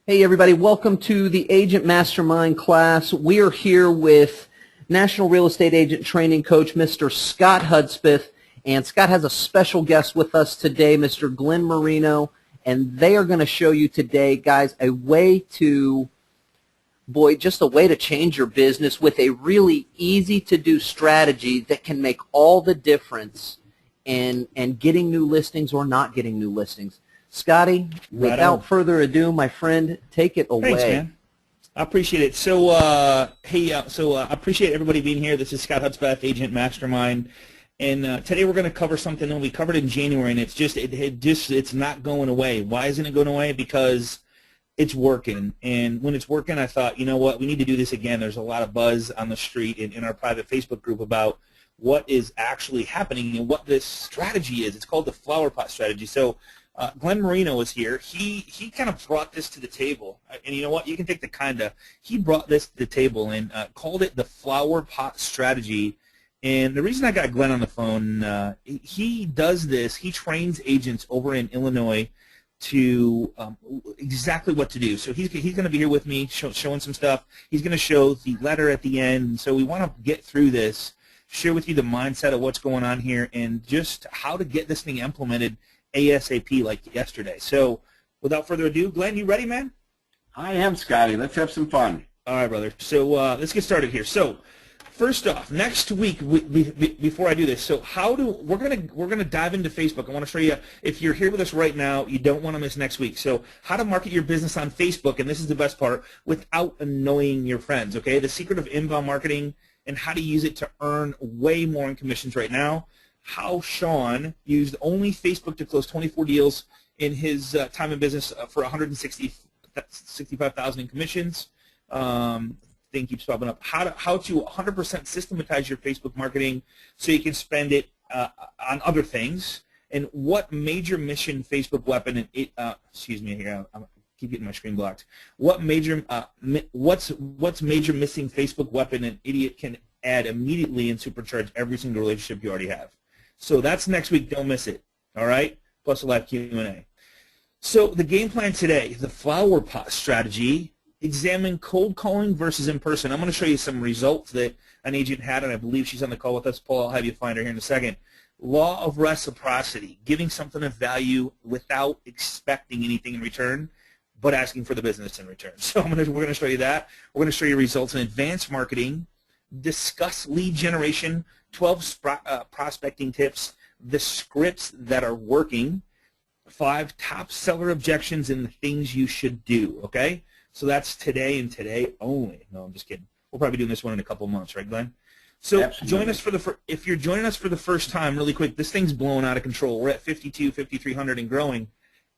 Hey everybody, welcome to the Agent Mastermind class. We are here with National Real Estate Agent Training Coach, Mr. Scott Hudspeth, and Scott has a special guest with us today, Mr. Glenn Marino, and they are going to show you today, guys, a way to change your business with a really easy to do strategy that can make all the difference in getting new listings or not getting new listings. Scotty, without further ado, my friend, take it away. Thanks, man. I appreciate it. So, I appreciate everybody being here. This is Scott Hudspeth, Agent Mastermind, and today we're going to cover something that we covered in January, and it's not going away. Why isn't it going away? Because it's working, and when it's working, I thought, you know what, we need to do this again. There's a lot of buzz on the street in our private Facebook group about what is actually happening and what this strategy is. It's called the flower pot strategy. So. Glenn Marino is here. He kind of brought this to the table, and you know what? You can take the kinda. He brought this to the table and called it the flower pot strategy. And the reason I got Glenn on the phone, he does this. He trains agents over in Illinois to exactly what to do. So he's going to be here with me showing some stuff. He's going to show the letter at the end. And so we want to get through this, share with you the mindset of what's going on here, and just how to get this thing implemented ASAP like yesterday. So without further ado, Glenn, you ready, man? I am, Scotty. Let's have some fun. All right, brother. So let's get started here. So first off, next week, before I do this, so we're gonna dive into Facebook. I want to show you, if you're here with us right now, you don't want to miss next week. So how to market your business on Facebook, and this is the best part, without annoying your friends. Okay, the secret of inbound marketing and how to use it to earn way more in commissions right now. How Sean used only Facebook to close 24 deals in his time in business for $165,000 in commissions. Thing keeps popping up. How to 100% systematize your Facebook marketing so you can spend it on other things. And what major mission Facebook weapon? And excuse me here. I keep getting my screen blocked. What's major missing Facebook weapon an idiot can add immediately and supercharge every single relationship you already have. So that's next week. Don't miss it. All right? Plus a live Q&A. So the game plan today, the flower pot strategy, examine cold calling versus in person. I'm going to show you some results that an agent had, and I believe she's on the call with us. Paul, I'll have you find her here in a second. Law of reciprocity, giving something of value without expecting anything in return, but asking for the business in return. So we're going to show you that. We're going to show you results in advanced marketing, discuss lead generation, 12 prospecting tips, the scripts that are working, 5 top seller objections, and the things you should do, okay? So that's today and today only. No, I'm just kidding. We'll probably be doing this one in a couple months, right, Glenn? So Absolutely. Join us if you're joining us for the first time, really quick, this thing's blowing out of control. We're at 5,300 and growing.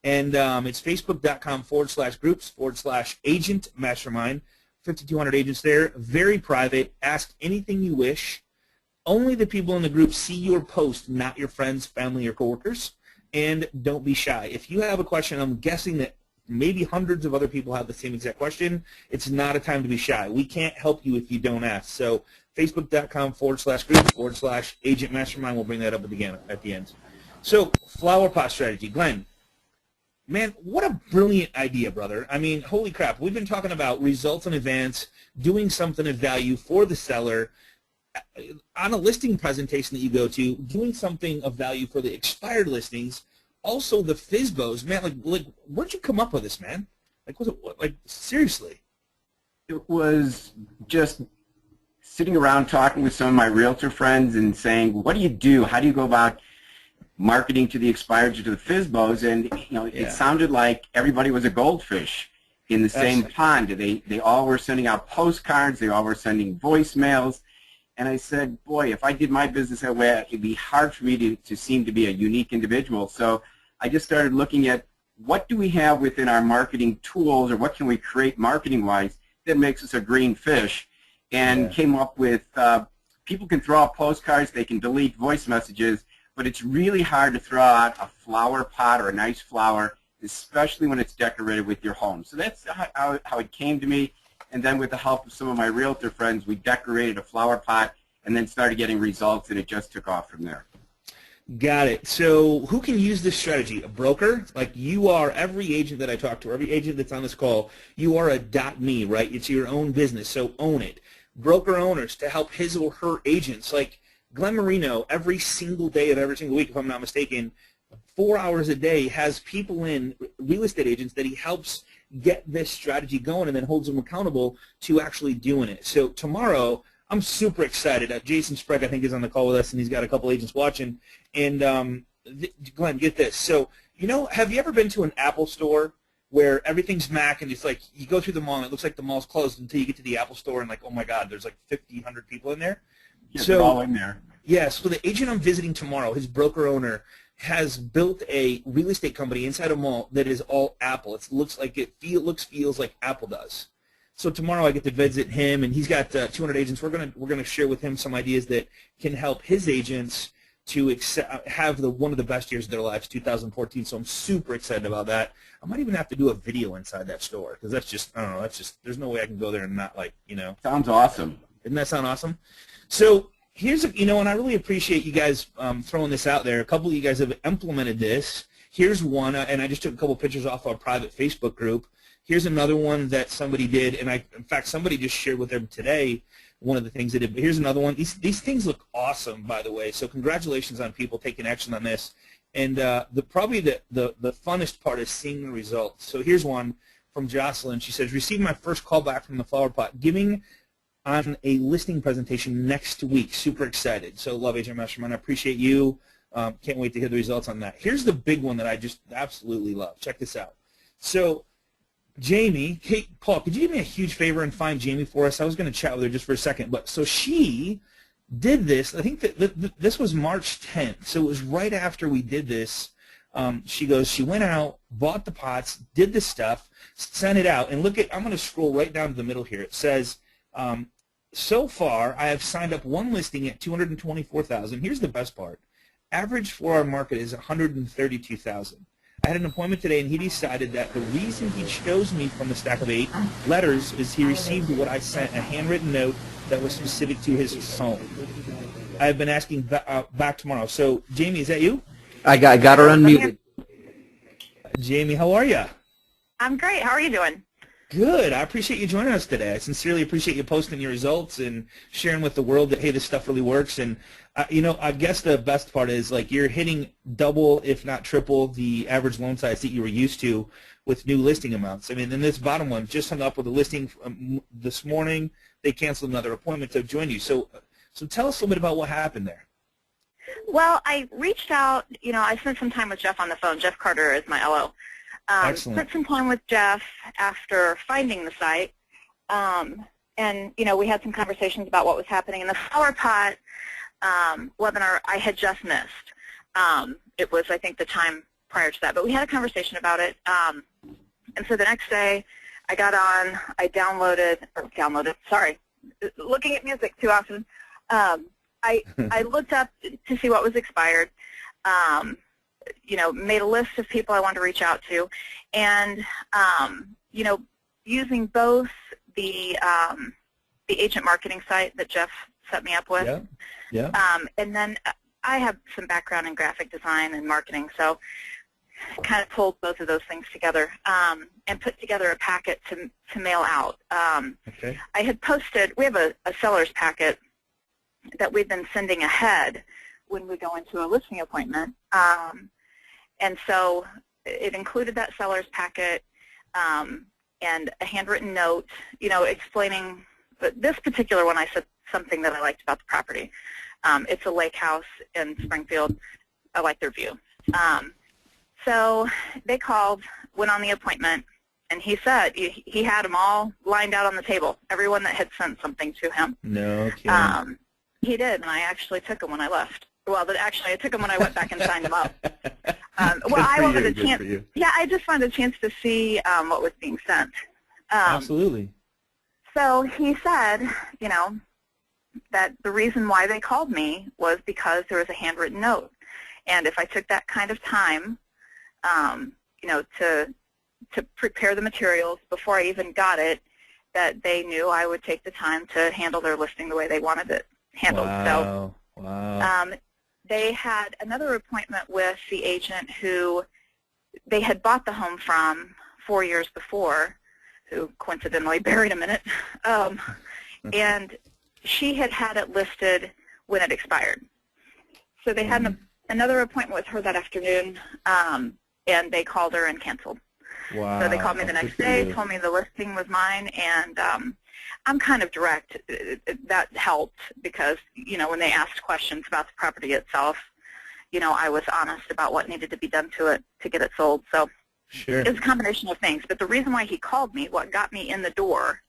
And it's facebook.com/groups/agent mastermind. 5,200 agents there, very private. Ask anything you wish. Only the people in the group see your post, not your friends, family, or coworkers. And don't be shy. If you have a question, I'm guessing that maybe hundreds of other people have the same exact question. It's not a time to be shy. We can't help you if you don't ask. So facebook.com/groups/agent mastermind. We'll bring that up at the end. So flower pot strategy, Glenn. Man, what a brilliant idea, brother. I mean, holy crap. We've been talking about results in advance, doing something of value for the seller, on a listing presentation that you go to, doing something of value for the expired listings, also the FSBOs. Man, like where'd you come up with this, man? Seriously? It was just sitting around talking with some of my realtor friends and saying, what do you do? How do you go about marketing to the expireds or to the FSBOs? And it sounded like everybody was a goldfish in the same pond. They all were sending out postcards. They all were sending voicemails. And I said, boy, if I did my business that way, it'd be hard for me to seem to be a unique individual. So I just started looking at what do we have within our marketing tools, or what can we create marketing-wise that makes us a green fish, and came up with people can throw out postcards, they can delete voice messages, but it's really hard to throw out a flower pot or a nice flower, especially when it's decorated with your home. So that's how it came to me. And then with the help of some of my realtor friends, we decorated a flower pot and then started getting results, and it just took off from there. Got it. So who can use this strategy? A broker? Like you are, every agent that I talk to, every agent that's on this call, you are a .me, right? It's your own business, so own it. Broker owners to help his or her agents. Like Glenn Marino, every single day of every single week, if I'm not mistaken, 4 hours a day has people in, real estate agents, that he helps get this strategy going and then holds them accountable to actually doing it. So tomorrow, I'm super excited. Jason Sprague, I think, is on the call with us, and he's got a couple agents watching. And Glenn, get this. So, have you ever been to an Apple store where everything's Mac, and it's like you go through the mall, and it looks like the mall's closed until you get to the Apple store, and like, oh my God, there's like 50, 100 people in there? Yeah, they're all in there. Yeah, so the agent I'm visiting tomorrow, his broker owner, has built a real estate company inside a mall that is all Apple. It looks like feels like Apple does. So tomorrow I get to visit him, and he's got 200 agents. We're gonna share with him some ideas that can help his agents to have one of the best years of their lives, 2014. So I'm super excited about that. I might even have to do a video inside that store because that's just, I don't know, there's no way I can go there and not Sounds awesome. Doesn't that sound awesome? So here's and I really appreciate you guys throwing this out there. A couple of you guys have implemented this. Here's one, and I just took a couple pictures off our private Facebook group. Here's another one that somebody did, and in fact, somebody just shared with them today one of the things they did. But here's another one. These things look awesome, by the way. So congratulations on people taking action on this. And probably the funnest part is seeing the results. So here's one from Jocelyn. She says, received my first call back from the Flower Pot, giving on a listing presentation next week. Super excited. So Love Agent Mastermind, I appreciate you. Can't wait to hear the results on that. Here's the big one that I just absolutely love. Check this out. So Jamie, hey, Paul, could you do me a huge favor and find Jamie for us? I was going to chat with her just for a second. But so she did this. I think that this was March 10th. So it was right after we did this. She went out, bought the pots, did the stuff, sent it out. And look I'm going to scroll right down to the middle here. It says, so far, I have signed up one listing at $224,000. Here's the best part. Average for our market is $132,000. I had an appointment today, and he decided that the reason he chose me from the stack of 8 letters is he received what I sent, a handwritten note that was specific to his home. I have been asking back tomorrow. So, Jamie, is that you? I got her unmuted. Jamie, how are you? I'm great. How are you doing? Good. I appreciate you joining us today. I sincerely appreciate you posting your results and sharing with the world that, hey, this stuff really works. And, I guess the best part is, like, you're hitting double, if not triple, the average loan size that you were used to with new listing amounts. I mean, in this bottom one, just hung up with a listing this morning. They canceled another appointment to join you. So tell us a little bit about what happened there. Well, I reached out. I spent some time with Jeff on the phone. Jeff Carter is my LO. Excellent. Spent some time with Jeff after finding the site, and we had some conversations about what was happening in the Flower Pot webinar. I had just missed. It was, I think, the time prior to that, but we had a conversation about it. And so the next day, I got on. I downloaded. Sorry, looking at music too often. I looked up to see what was expired. Made a list of people I wanted to reach out to, and using both the agent marketing site that Jeff set me up with, and then I have some background in graphic design and marketing, so kind of pulled both of those things together and put together a packet to mail out. Okay. I had posted. We have a seller's packet that we've been sending ahead when we go into a listing appointment. And so it included that seller's packet and a handwritten note, explaining. But this particular one, I said something that I liked about the property. It's a lake house in Springfield. I like their view. So they called, went on the appointment, and he said he had them all lined out on the table, everyone that had sent something to him. No kidding. He did, and I actually took them when I left. Well, actually, I took them when I went back and signed them up. I wanted a chance. Yeah, I just wanted a chance to see what was being sent. Absolutely. So he said, that the reason why they called me was because there was a handwritten note, and if I took that kind of time, to prepare the materials before I even got it, that they knew I would take the time to handle their listing the way they wanted it handled. Wow. So, they had another appointment with the agent who they had bought the home from 4 years before, who coincidentally buried him in it, and she had had it listed when it expired. So they had another appointment with her that afternoon, and they called her and canceled. Wow. So they called me the next day, told me the listing was mine, and I'm kind of direct. That helped because, you know, when they asked questions about the property itself, you know, I was honest about what needed to be done to it to get it sold. So Sure. it was a combination of things. But the reason why he called me, what got me in the door,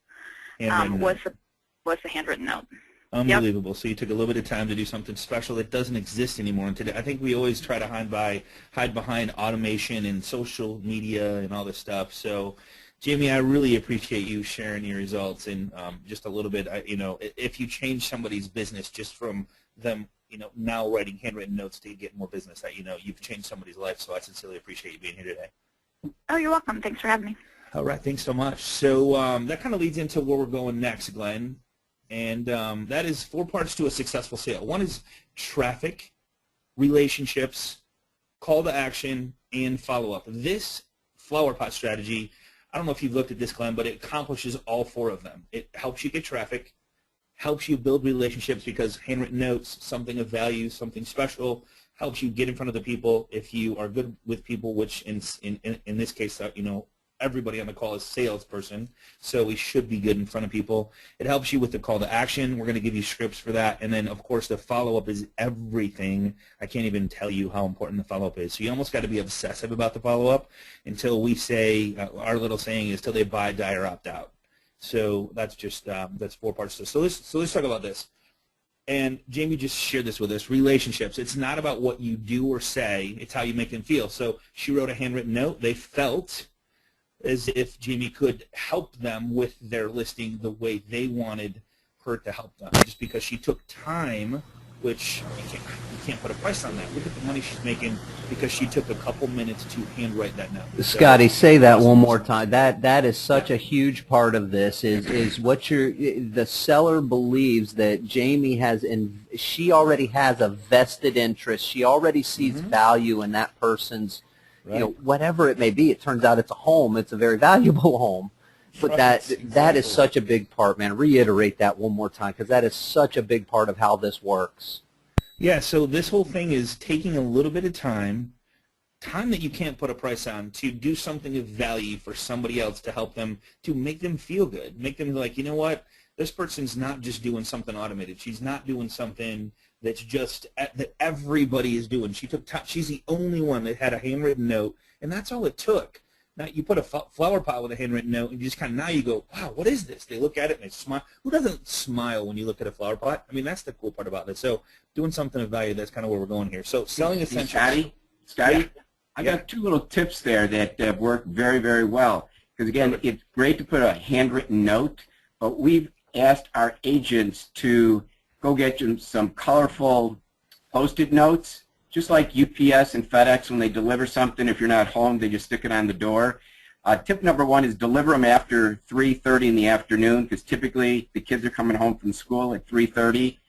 Handwritten was note. the handwritten note. Unbelievable. So you took a little bit of time to do something special that doesn't exist anymore. And today, I think we always try to hide behind automation and social media and all this stuff. So, Jamie, I really appreciate you sharing your results and just a little bit. You know, if you change somebody's business just from them, you know, now writing handwritten notes to get more business, that, you know, you've changed somebody's life. So I sincerely appreciate you being here today. Oh, you're welcome. Thanks for having me. All right, thanks so much. So that kind of leads into where we're going next, Glenn. And that is 4 parts to a successful sale. One is traffic, relationships, call to action, and follow-up. This flower pot strategy, I don't know if you've looked at this, Glenn, but it accomplishes all 4 of them. It helps you get traffic, helps you build relationships because handwritten notes, something of value, something special, helps you get in front of the people if you are good with people, which in this case, you know, everybody on the call is salesperson, so we should be good in front of people. It helps you with the call to action. We're going to give you scripts for that. And then, of course, the follow-up is everything. I can't even tell you how important the follow-up is. So you almost got to be obsessive about the follow-up until we say, our little saying is, till they buy, die, or opt out. So that's just, that's 4 parts to it. So let's talk about this. And Jamie just shared this with us, relationships. It's not about what you do or say. It's how you make them feel. So she wrote a handwritten note. They felt as if Jamie could help them with their listing the way they wanted her to help them, just because she took time, which you can't put a price on that. Look at the money she's making because she took a couple minutes to handwrite that note. Scotty, say that one more time. That is such a huge part of this. Is what the seller believes that Jamie has, she already has a vested interest. She already sees value in that person's. Right. You know, whatever it may be, it turns out it's a home. It's a very valuable home. But that is such a big part, man. Reiterate that one more time because that is such a big part of how this works. Yeah, so this whole thing is taking a little bit of time that you can't put a price on, to do something of value for somebody else to help them, to make them feel good, make them like, you know what, this person's not just doing something automated. She's not doing something that's just that everybody is doing. She took time. She's the only one that had a handwritten note, and that's all it took. Now you put a flower pot with a handwritten note, and you just kind of, now you go, wow, what is this? They look at it and they smile. Who doesn't smile when you look at a flower pot? I mean, that's the cool part about this. So doing something of value, that's kind of where we're going here. So selling essentials. Scotty, Yeah. I got 2 little tips there that work very, very well. Because again, it's great to put a handwritten note, but we've asked our agents to go get you some colorful Post-it notes, just like UPS and FedEx when they deliver something. If you're not home, they just stick it on the door. Tip number 1 is deliver them after 3:30 in the afternoon, because typically the kids are coming home from school at 3:30.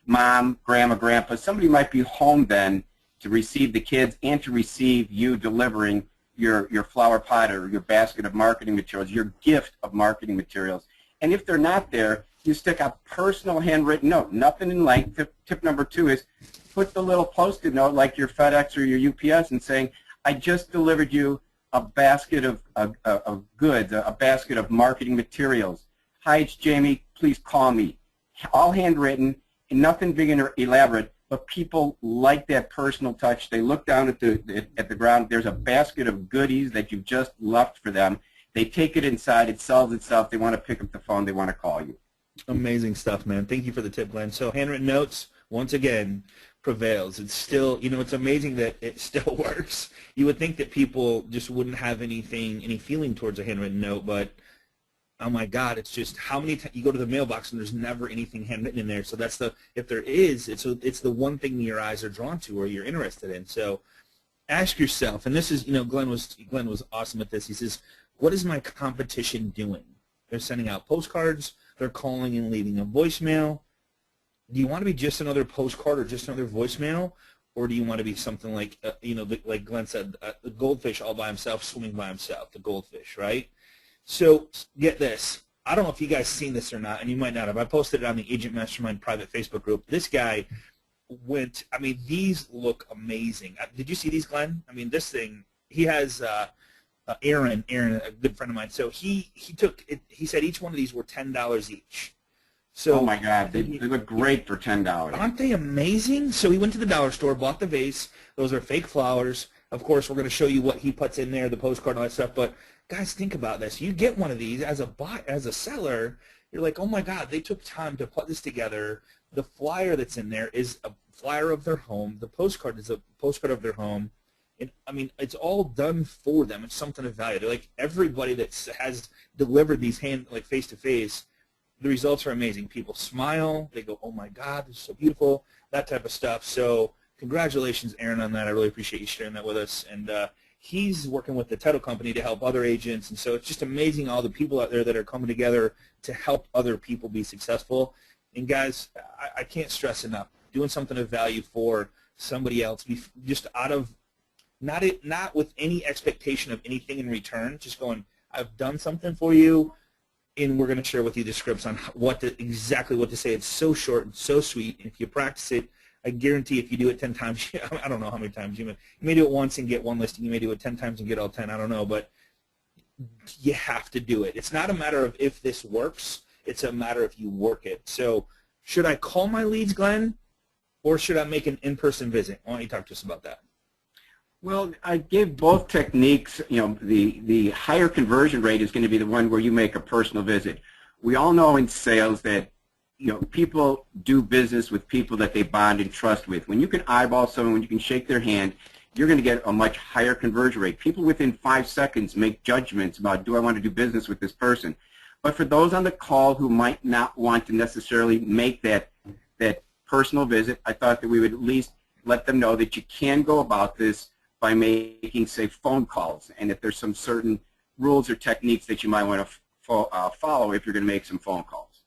Mom, grandma, grandpa, somebody might be home then to receive the kids and to receive you delivering your flower pot or your basket of marketing materials, your gift of marketing materials. And if they're not there, you stick a personal handwritten note, nothing in length. Tip number 2 is put the little Post-it note like your FedEx or your UPS and saying, I just delivered you a basket of goods, a basket of marketing materials. Hi, it's Jamie. Please call me. All handwritten and nothing big and elaborate, but people like that personal touch. They look down at the ground. There's a basket of goodies that you've just left for them. They take it inside. It sells itself. They want to pick up the phone. They want to call you. Amazing stuff, man. Thank you for the tip, Glenn. So handwritten notes, once again, prevails. It's still, you know, it's amazing that it still works. You would think that people just wouldn't have any feeling towards a handwritten note, but oh my God, it's just how many times you go to the mailbox and there's never anything handwritten in there. So that's if there is, it's the one thing your eyes are drawn to or you're interested in. So ask yourself, and this is, you know, Glenn was awesome at this. He says, what is my competition doing? They're sending out postcards. They're calling and leaving a voicemail. Do you want to be just another postcard or just another voicemail? or do you want to be something like, like Glenn said, the goldfish all by himself, swimming by himself, the goldfish, right? So get this. I don't know if you guys seen this or not, and you might not have. I posted it on the Agent Mastermind private Facebook group. This guy went, I mean, these look amazing. Did you see these, Glenn? I mean, this thing, he has Aaron, a good friend of mine. So he took it, he said each one of these were $10 each. So oh my God, they look great for $10. aren't they amazing? So he went to the dollar store, bought the vase. Those are fake flowers. Of course, we're going to show you what he puts in there, the postcard and all that stuff. But guys, think about this. You get one of these as a seller, you're like, oh my God, they took time to put this together. The flyer that's in there is a flyer of their home. The postcard is a postcard of their home. And, I mean, it's all done for them. It's something of value. They're like everybody that has delivered these face-to-face, the results are amazing. People smile. They go, oh, my God, this is so beautiful, that type of stuff. So congratulations, Aaron, on that. I really appreciate you sharing that with us. And he's working with the title company to help other agents. And so it's just amazing all the people out there that are coming together to help other people be successful. And, guys, I can't stress enough, doing something of value for somebody else, just out of not with any expectation of anything in return, just going, I've done something for you, and we're going to share with you the scripts on exactly what to say. It's so short and so sweet, and if you practice it, I guarantee if you do it 10 times, I don't know how many times, you may do it once and get one listing, you may do it 10 times and get all 10, I don't know, but you have to do it. It's not a matter of if this works, it's a matter if you work it. So should I call my leads, Glenn, or should I make an in-person visit? Why don't you talk to us about that? Well, I gave both techniques. You know, the higher conversion rate is going to be the one where you make a personal visit. We all know in sales that, you know, people do business with people that they bond and trust with. When you can eyeball someone, when you can shake their hand, you're going to get a much higher conversion rate. People within 5 seconds make judgments about, do I want to do business with this person? But for those on the call who might not want to necessarily make that personal visit, I thought that we would at least let them know that you can go about this by making, say, phone calls, and that there's some certain rules or techniques that you might want to follow if you're going to make some phone calls.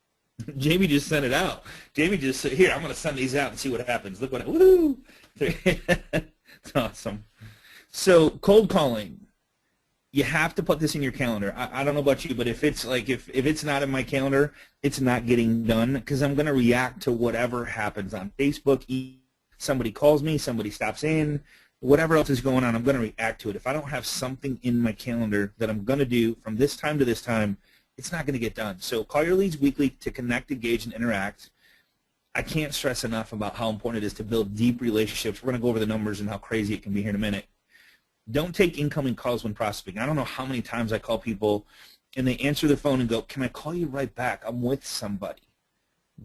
Jamie just sent it out. Jamie just said, here, I'm going to send these out and see what happens. Look what, woo! It's awesome. So cold calling, you have to put this in your calendar. I don't know about you, but if it's like if it's not in my calendar, it's not getting done because I'm going to react to whatever happens on Facebook. Somebody calls me, somebody stops in, whatever else is going on, I'm going to react to it. If I don't have something in my calendar that I'm going to do from this time to this time, it's not going to get done. So call your leads weekly to connect, engage, and interact. I can't stress enough about how important it is to build deep relationships. We're going to go over the numbers and how crazy it can be here in a minute. Don't take incoming calls when prospecting. I don't know how many times I call people and they answer the phone and go, can I call you right back? I'm with somebody.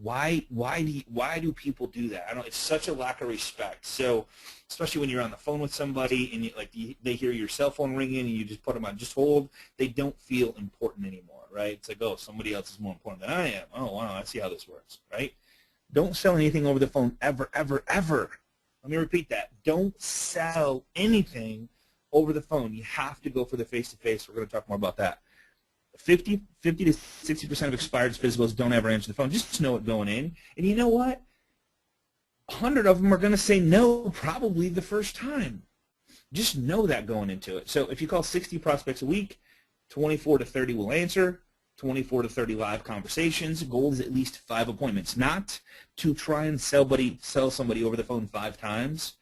Why do people do that? I don't. It's such a lack of respect. So, especially when you're on the phone with somebody and they hear your cell phone ringing and you just put them on just hold, they don't feel important anymore, right? It's like, oh, somebody else is more important than I am. Oh, wow, I see how this works, right? Don't sell anything over the phone ever, ever, ever. Let me repeat that. Don't sell anything over the phone. You have to go for the face-to-face. We're going to talk more about that. 50 to 60% of expired physicals don't ever answer the phone. Just know it going in. And you know what? 100 of them are going to say no probably the first time. Just know that going into it. So if you call 60 prospects a week, 24 to 30 will answer, 24 to 30 live conversations. Goal is at least 5 appointments. Not to try and sell somebody over the phone 5 times.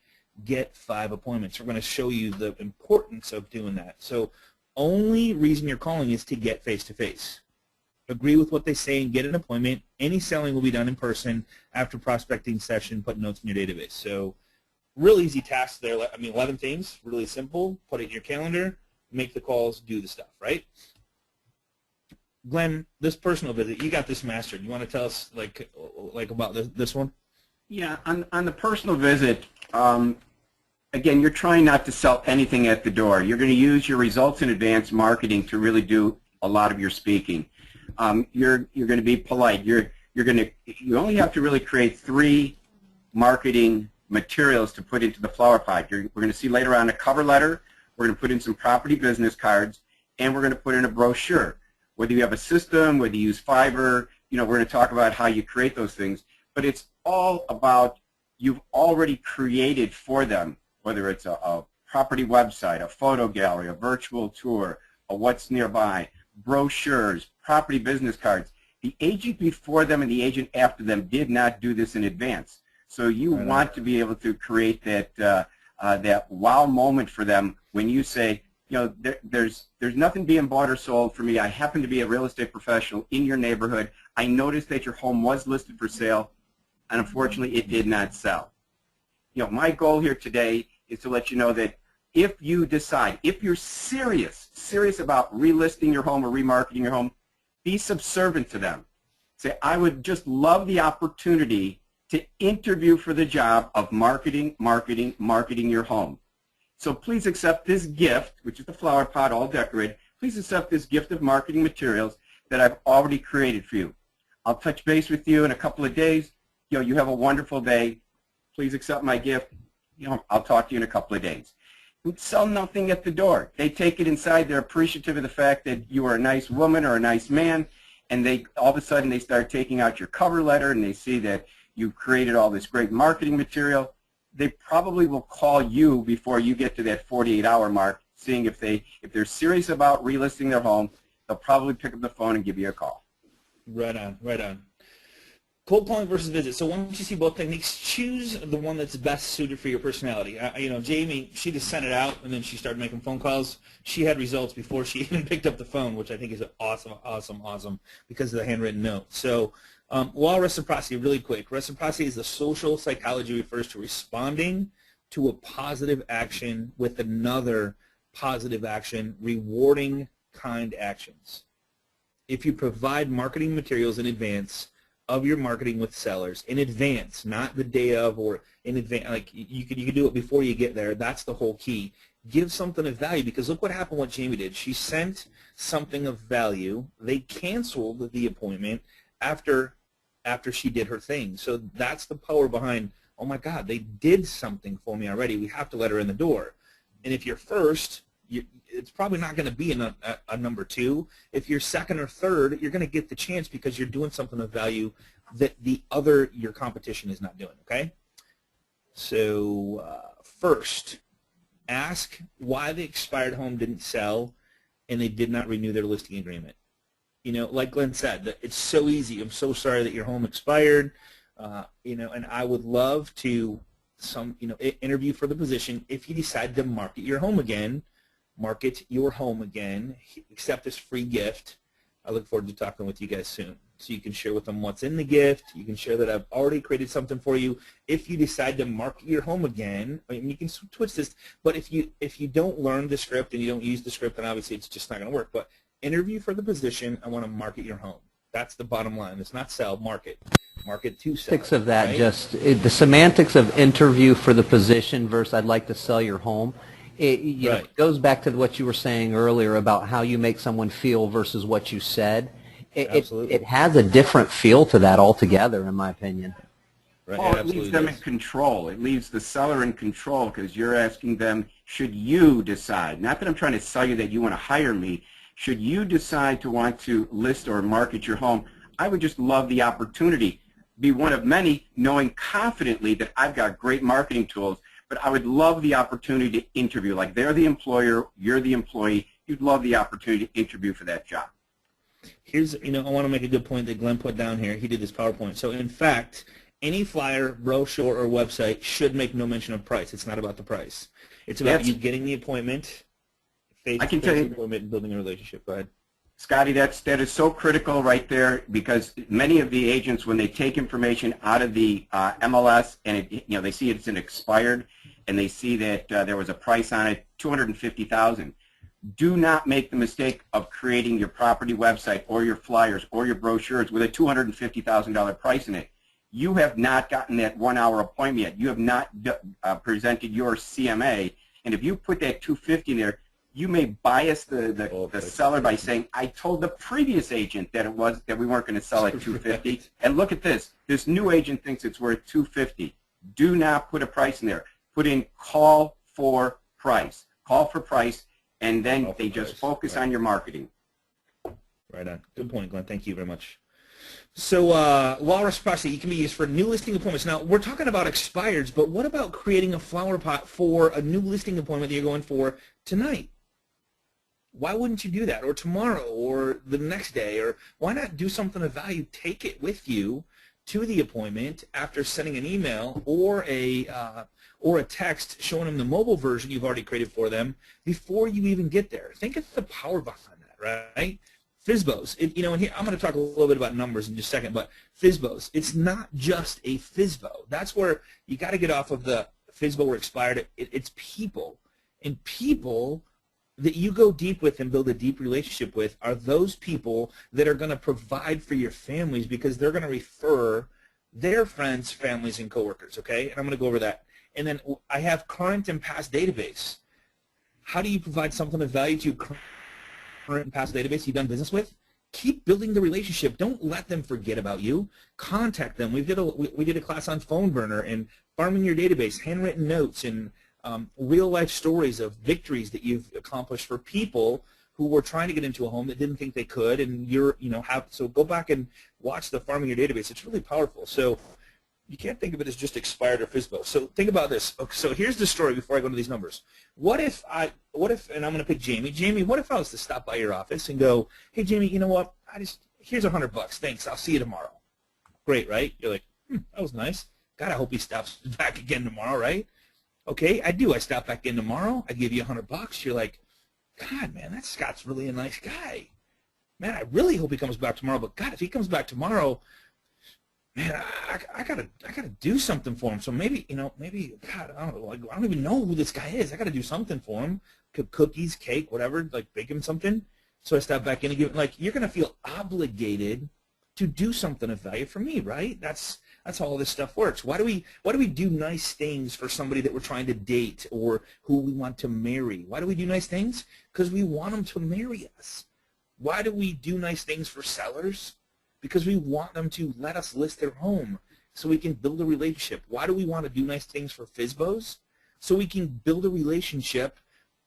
Get 5 appointments. We're going to show you the importance of doing that. So only reason you're calling is to get face-to-face. Agree with what they say and get an appointment. Any selling will be done in person after prospecting session. Put notes in your database. So real easy tasks there. I mean, 11 things, really simple. Put it in your calendar, make the calls, do the stuff, right? Glenn, this personal visit, you got this mastered. You want to tell us like about this one? Yeah, on the personal visit, again, you're trying not to sell anything at the door. You're going to use your results in advance marketing to really do a lot of your speaking. You're going to be polite. You only have to really create 3 marketing materials to put into the flower pot. We're going to see later on a cover letter. We're going to put in some property business cards, and we're going to put in a brochure. Whether you have a system, whether you use Fiverr, we're going to talk about how you create those things. But it's all about you've already created for them, whether it's a property website, a photo gallery, a virtual tour, a what's nearby, brochures, property business cards. The agent before them and the agent after them did not do this in advance. So you want to be able to create that that wow moment for them when you say, you know, there's nothing being bought or sold for me. I happen to be a real estate professional in your neighborhood. I noticed that your home was listed for sale, and unfortunately it did not sell. You know, my goal here today is to let you know that if you decide, if you're serious about relisting your home or remarketing your home, be subservient to them. Say, I would just love the opportunity to interview for the job of marketing your home. So please accept this gift, which is the flower pot all decorated. Please accept this gift of marketing materials that I've already created for you. I'll touch base with you in a couple of days. You know, you have a wonderful day. Please accept my gift. You know, I'll talk to you in a couple of days. Sell nothing at the door. They take it inside. They're appreciative of the fact that you are a nice woman or a nice man, and they all of a sudden they start taking out your cover letter and they see that you've created all this great marketing material. They probably will call you before you get to that 48-hour mark, seeing if they're serious about relisting their home. They'll probably pick up the phone and give you a call. Right on, right on. Cold calling versus visit. So once you see both techniques, choose the one that's best suited for your personality. You know, Jamie, she just sent it out, and then she started making phone calls. She had results before she even picked up the phone, which I think is awesome, awesome, awesome because of the handwritten note. So law of reciprocity, really quick. Reciprocity is the social psychology refers to responding to a positive action with another positive action, rewarding kind actions. If you provide marketing materials in advance of your marketing with sellers, in advance, not the day of or in advance, like you can do it before you get there. That's the whole key. Give something of value, because look what happened, what Jamie did. She sent something of value. They canceled the appointment after she did her thing. So that's the power behind, oh my God, they did something for me already. We have to let her in the door. And if you're first, it's probably not going to be a number two. If you're second or third, you're going to get the chance because you're doing something of value that your competition is not doing, okay? So first, ask why the expired home didn't sell and they did not renew their listing agreement. You know, like Glenn said, it's so easy. I'm so sorry that your home expired, you know, and I would love to interview for the position. If you decide to market your home again, accept this free gift. I look forward to talking with you guys soon. So you can share with them what's in the gift. You can share that I've already created something for you. If you decide to market your home again, I mean, you can twist this, but if you don't learn the script and you don't use the script, then obviously it's just not going to work. But interview for the position. I want to market your home. That's the bottom line. It's not sell, market. Market to sell. Of that, right? just the semantics of interview for the position versus I'd like to sell your home. It goes back to what you were saying earlier about how you make someone feel versus what you said. It has a different feel to that altogether, in my opinion. Right. Well, it leaves them in control. It leaves the seller in control because you're asking them, should you decide, not that I'm trying to sell you that you want to hire me, should you decide to want to list or market your home, I would just love the opportunity. Be one of many, knowing confidently that I've got great marketing tools, but I would love the opportunity to interview. Like they're the employer, you're the employee. You'd love the opportunity to interview for that job. Here's, I want to make a good point that Glenn put down here. He did this PowerPoint. So in fact, any flyer, brochure, or website should make no mention of price. It's not about the price. It's about you getting the appointment, face-to-face appointment, and building a relationship. Go ahead. Scotty, that is so critical right there because many of the agents, when they take information out of the MLS and they see it's an expired and they see that there was a price on it, $250,000. Do not make the mistake of creating your property website or your flyers or your brochures with a $250,000 price in it. You have not gotten that 1-hour appointment yet. You have not presented your CMA, and if you put that $250 in there, you may bias the seller by saying, I told the previous agent that we weren't going to sell at $250, and look at this. This new agent thinks it's worth $250. Do not put a price in there. Put in call for price. Call for price, and then they just focus on your marketing. Right on. Good point, Glenn. Thank you very much. So law of reciprocity, it can be used for new listing appointments. Now, we're talking about expireds, but what about creating a flower pot for a new listing appointment that you're going for tonight? Why wouldn't you do that? Or tomorrow, or the next day, or why not do something of value? Take it with you to the appointment after sending an email or a text showing them the mobile version you've already created for them before you even get there. Think of the power behind that, right? FSBOs, and here I'm going to talk a little bit about numbers in just a second, but FSBOs, it's not just a FSBO. That's where you got to get off of the FSBO or expired. It's people, and people that you go deep with and build a deep relationship with are those people that are going to provide for your families because they're going to refer their friends, families, and coworkers, okay? And I'm going to go over that. And then I have current and past database. How do you provide something of value to your current and past database you've done business with? Keep building the relationship. Don't let them forget about you. Contact them. We did a class on phone burner and farming your database, handwritten notes, and real life stories of victories that you've accomplished for people who were trying to get into a home that didn't think they could, and so go back and watch the farming your database. It's really powerful. So you can't think of it as just expired or FSBO. So think about this. Okay, so here's the story before I go into these numbers. What if, and I'm going to pick Jamie. Jamie, what if I was to stop by your office and go, hey, Jamie, you know what? Here's $100. Thanks. I'll see you tomorrow. Great, right? You're like, that was nice. God, I hope he stops back again tomorrow, right? Okay, I do. I stop back in tomorrow. I give you $100. You're like, God, man, that Scott's really a nice guy. Man, I really hope he comes back tomorrow. But God, if he comes back tomorrow, man, I gotta do something for him. So maybe, God, I don't know. I don't even know who this guy is. I gotta do something for him. Cookies, cake, whatever. Like bake him something. So I stop back in and give. Like you're gonna feel obligated to do something of value for me, right? That's how all this stuff works. Why do we do nice things for somebody that we're trying to date or who we want to marry? Why do we do nice things? Because we want them to marry us. Why do we do nice things for sellers? Because we want them to let us list their home so we can build a relationship. Why do we want to do nice things for FSBOs? So we can build a relationship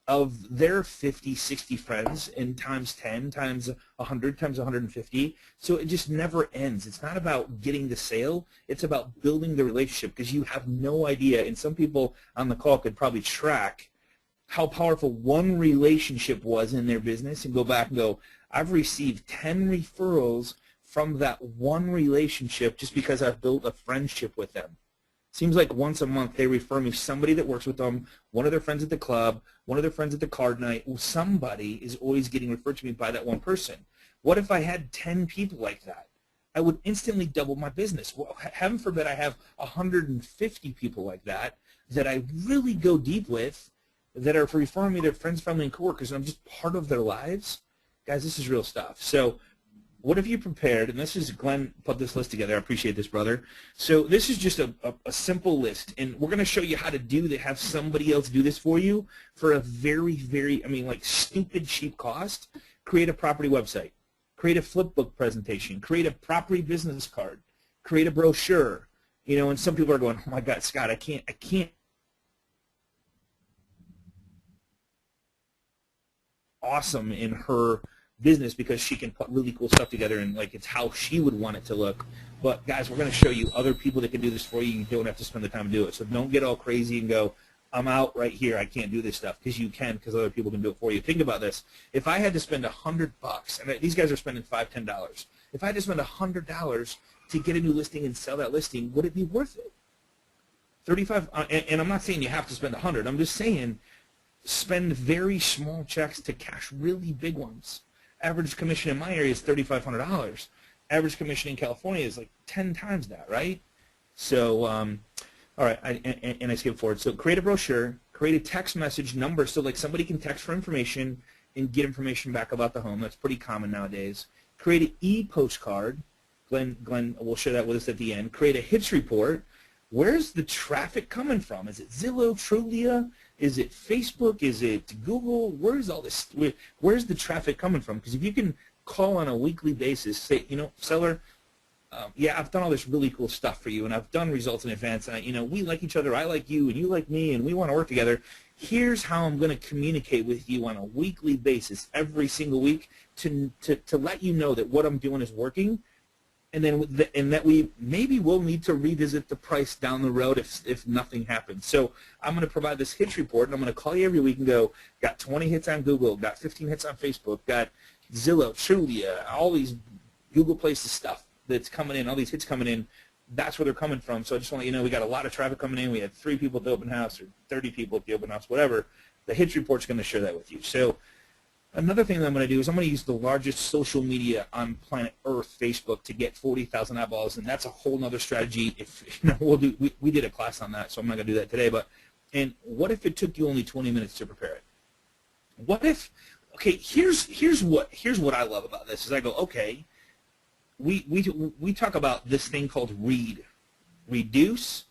of their 50, 60 friends and times 10, times 100, times 150. So it just never ends. It's not about getting the sale. It's about building the relationship because you have no idea, and some people on the call could probably track how powerful one relationship was in their business and go back and go, I've received 10 referrals from that one relationship just because I've built a friendship with them. Seems like once a month they refer me somebody that works with them, one of their friends at the club, one of their friends at the card night. Well, somebody is always getting referred to me by that one person. What if I had 10 people like that? I would instantly double my business. Well, heaven forbid I have 150 people like that I really go deep with that are referring me their friends, family, and coworkers, and I'm just part of their lives. Guys, this is real stuff. So what have you prepared? And this is Glenn put this list together. I appreciate this, brother. So this is just a simple list, and we're going to show you how to have somebody else do this for you for a very, very, stupid cheap cost. Create a property website. Create a flip book presentation. Create a property business card. Create a brochure. And some people are going, oh my God, Scott, I can't. Awesome in her business because she can put really cool stuff together and it's how she would want it to look. But guys, we're going to show you other people that can do this for you. You don't have to spend the time to do it. So don't get all crazy and go, I'm out right here. I can't do this stuff, because you can, because other people can do it for you. Think about this. If I had to spend $100, and these guys are spending $5, $10. If I had to spend $100 to get a new listing and sell that listing, would it be worth it? 35, and I'm not saying you have to spend 100. I'm just saying spend very small checks to cash really big ones. Average commission in my area is $3,500. Average commission in California is 10 times that, right? So, all right, I skipped forward. So create a brochure, create a text message number so somebody can text for information and get information back about the home. That's pretty common nowadays. Create an e-postcard. Glenn will share that with us at the end. Create a hits report. Where's the traffic coming from? Is it Zillow, Trulia? Is it Facebook? Is it Google? Where's all this? Where's the traffic coming from? Because if you can call on a weekly basis, say, seller, yeah, I've done all this really cool stuff for you, and I've done results in advance, and we like each other, I like you, and you like me, and we want to work together. Here's how I'm going to communicate with you on a weekly basis every single week to let you know that what I'm doing is working. and then and that we maybe will need to revisit the price down the road if nothing happens. So I'm going to provide this hits report, and I'm going to call you every week and go, got 20 hits on Google, got 15 hits on Facebook, got Zillow, Trulia, all these Google Places stuff that's coming in, all these hits coming in. That's where they're coming from. So I just want to let you know we got a lot of traffic coming in. We had 3 people at the open house or 30 people at the open house, whatever. The hits report's going to share that with you. So another thing that I'm going to do is I'm going to use the largest social media on planet Earth, Facebook, to get 40,000 eyeballs, and that's a whole nother strategy. If we did a class on that, so I'm not going to do that today. And what if it took you only 20 minutes to prepare it? What if? Okay, here's what I love about this is I go, okay, we talk about this thing called READ: reduce,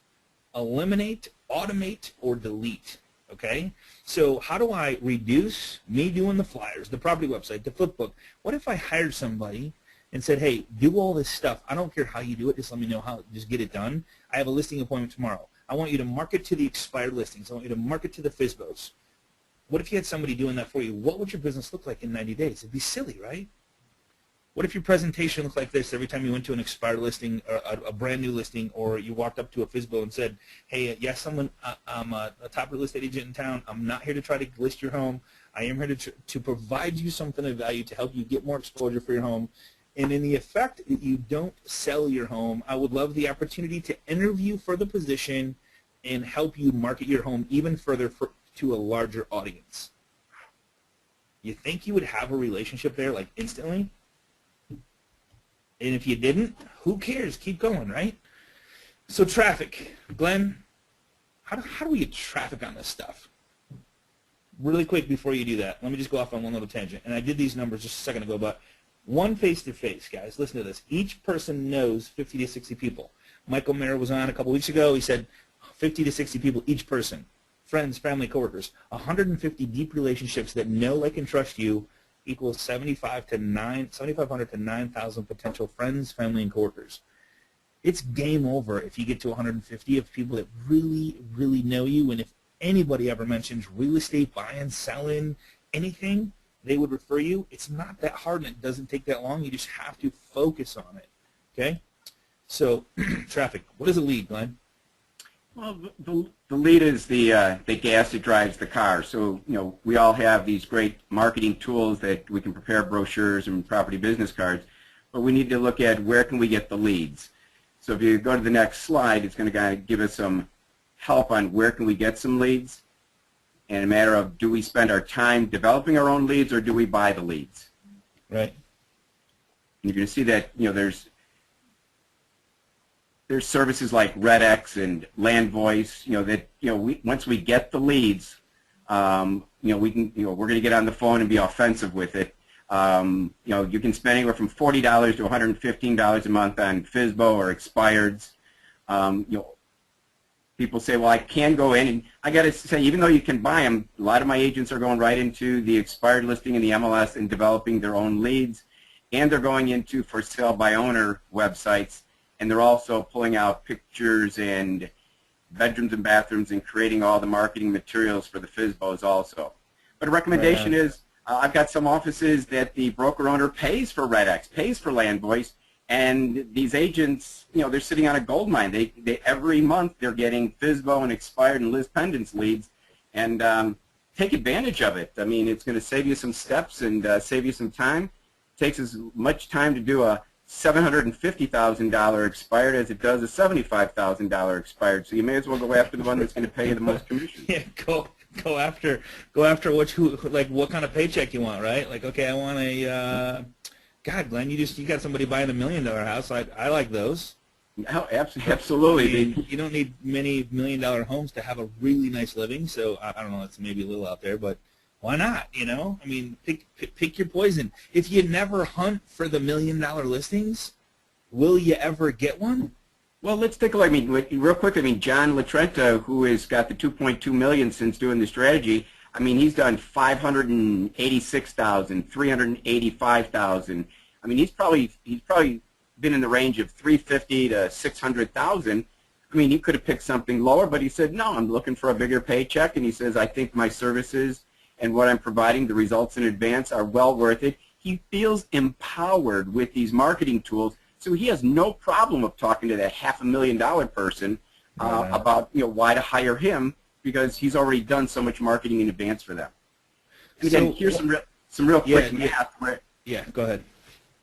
eliminate, automate, or delete. Okay, so how do I reduce me doing the flyers, the property website, the flip book? What if I hired somebody and said, hey, do all this stuff. I don't care how you do it. Just let me know how. Just get it done. I have a listing appointment tomorrow. I want you to market to the expired listings. I want you to market to the FSBOs. What if you had somebody doing that for you? What would your business look like in 90 days? It'd be silly, right? What if your presentation looked like this every time you went to an expired listing, or a brand new listing, or you walked up to a FSBO and said, hey, yes, I'm a top real estate agent in town. I'm not here to try to list your home. I am here to provide you something of value to help you get more exposure for your home. And in the effect that you don't sell your home, I would love the opportunity to interview for the position and help you market your home even further to a larger audience. You think you would have a relationship there like instantly? And if you didn't, who cares? Keep going, right? So traffic. Glenn, how do we get traffic on this stuff? Really quick before you do that, let me just go off on one little tangent. And I did these numbers just a second ago, but one face-to-face, guys, listen to this. Each person knows 50 to 60 people. Michael Mayer was on a couple weeks ago. He said 50 to 60 people each person. Friends, family, coworkers. 150 deep relationships that know, like, and trust you equals 7,500 to 9,000 potential friends, family, and coworkers. It's game over if you get to 150 of people that really, really know you. And if anybody ever mentions real estate, buying, selling, anything, they would refer you. It's not that hard, and it doesn't take that long. You just have to focus on it. Okay? So, traffic. What is a lead, Glenn? Well, the lead is the gas that drives the car. So, we all have these great marketing tools that we can prepare brochures and property business cards, but we need to look at where can we get the leads. So if you go to the next slide, it's going to kind of give us some help on where can we get some leads, and a matter of do we spend our time developing our own leads or do we buy the leads. Right. And you're going to see that there's services like RedX and LandVoice, once we get the leads, we can, we're going to get on the phone and be offensive with it. You can spend anywhere from $40 to $115 a month on FSBO or expireds. People say, well, I can go in, and I got to say, even though you can buy them, a lot of my agents are going right into the expired listing in the MLS and developing their own leads, and they're going into for sale by owner websites. And they're also pulling out pictures and bedrooms and bathrooms and creating all the marketing materials for the FSBOs also. But a recommendation is, I've got some offices that the broker owner pays for RedX, pays for LandVoice, and these agents, they're sitting on a gold mine. They every month they're getting FSBO and expired and Liz Pendants leads, and take advantage of it. I mean, it's going to save you some steps and save you some time. It takes as much time to do a $750,000 expired as it does a $75,000 expired. So you may as well go after the one that's going to pay you the most commission. Yeah, go after what kind of paycheck you want, right? Like, okay, I want a God, Glenn, you got somebody buying $1 million house. I like those. Oh, absolutely. You don't need many $1 million homes to have a really nice living. So I don't know, it's maybe a little out there, but why not? I mean, pick your poison. If you never hunt for the $1 million listings, will you ever get one? Well, let's take a look. I mean, real quick. I mean, John Latrenta, who has got the 2.2 million since doing the strategy. I mean, he's done 586,000, 385,000. I mean, he's probably been in the range of 350 to 600,000. I mean, he could have picked something lower, but he said, no, I'm looking for a bigger paycheck, and he says, I think my services and what I'm providing, the results in advance, are well worth it. He feels empowered with these marketing tools, So he has no problem of talking to that $500,000 person about why to hire him, because he's already done so much marketing in advance for them. And again, here's some real quick math. Go ahead.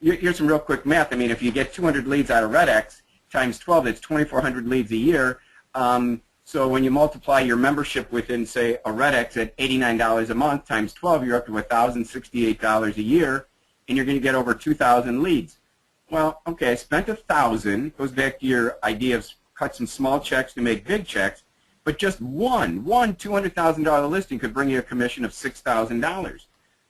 Here's some real quick math. I mean, if you get 200 leads out of RedX times 12, that's 2,400 leads a year. So when you multiply your membership within, say, a RedX at $89 a month times 12, you're up to $1,068 a year, and you're going to get over 2,000 leads. Well, okay, I spent $1,000. Goes back to your idea of cut some small checks to make big checks, but just one $200,000 listing could bring you a commission of $6,000.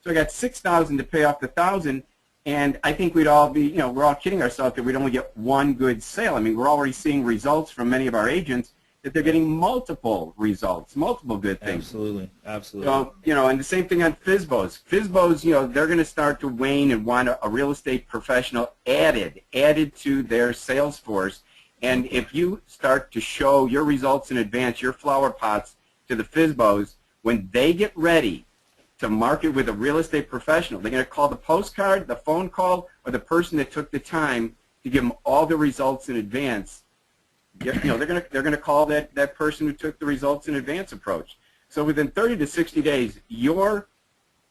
So I got $6,000 to pay off the $1,000, and I think we'd all be, we're all kidding ourselves that we'd only get one good sale. I mean, we're already seeing results from many of our agents that they're getting multiple results, multiple good things. Absolutely, absolutely. So, and the same thing on FSBOs. FSBOs, they're going to start to wane and want a real estate professional added to their sales force. And if you start to show your results in advance, your flower pots to the FSBOs, when they get ready to market with a real estate professional, they're going to call the postcard, the phone call, or the person that took the time to give them all the results in advance. They're going to call that person who took the results in advance approach. So within 30 to 60 days, your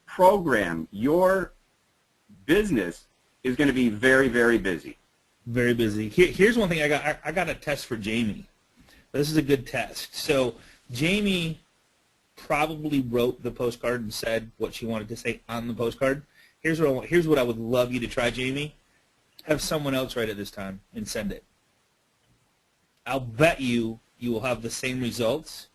program, your business is going to be very, very busy. Very busy. Here's one thing I got. I got a test for Jamie. This is a good test. So Jamie probably wrote the postcard and said what she wanted to say on the postcard. Here's what I would love you to try, Jamie. Have someone else write it this time and send it. I'll bet you will have the same results.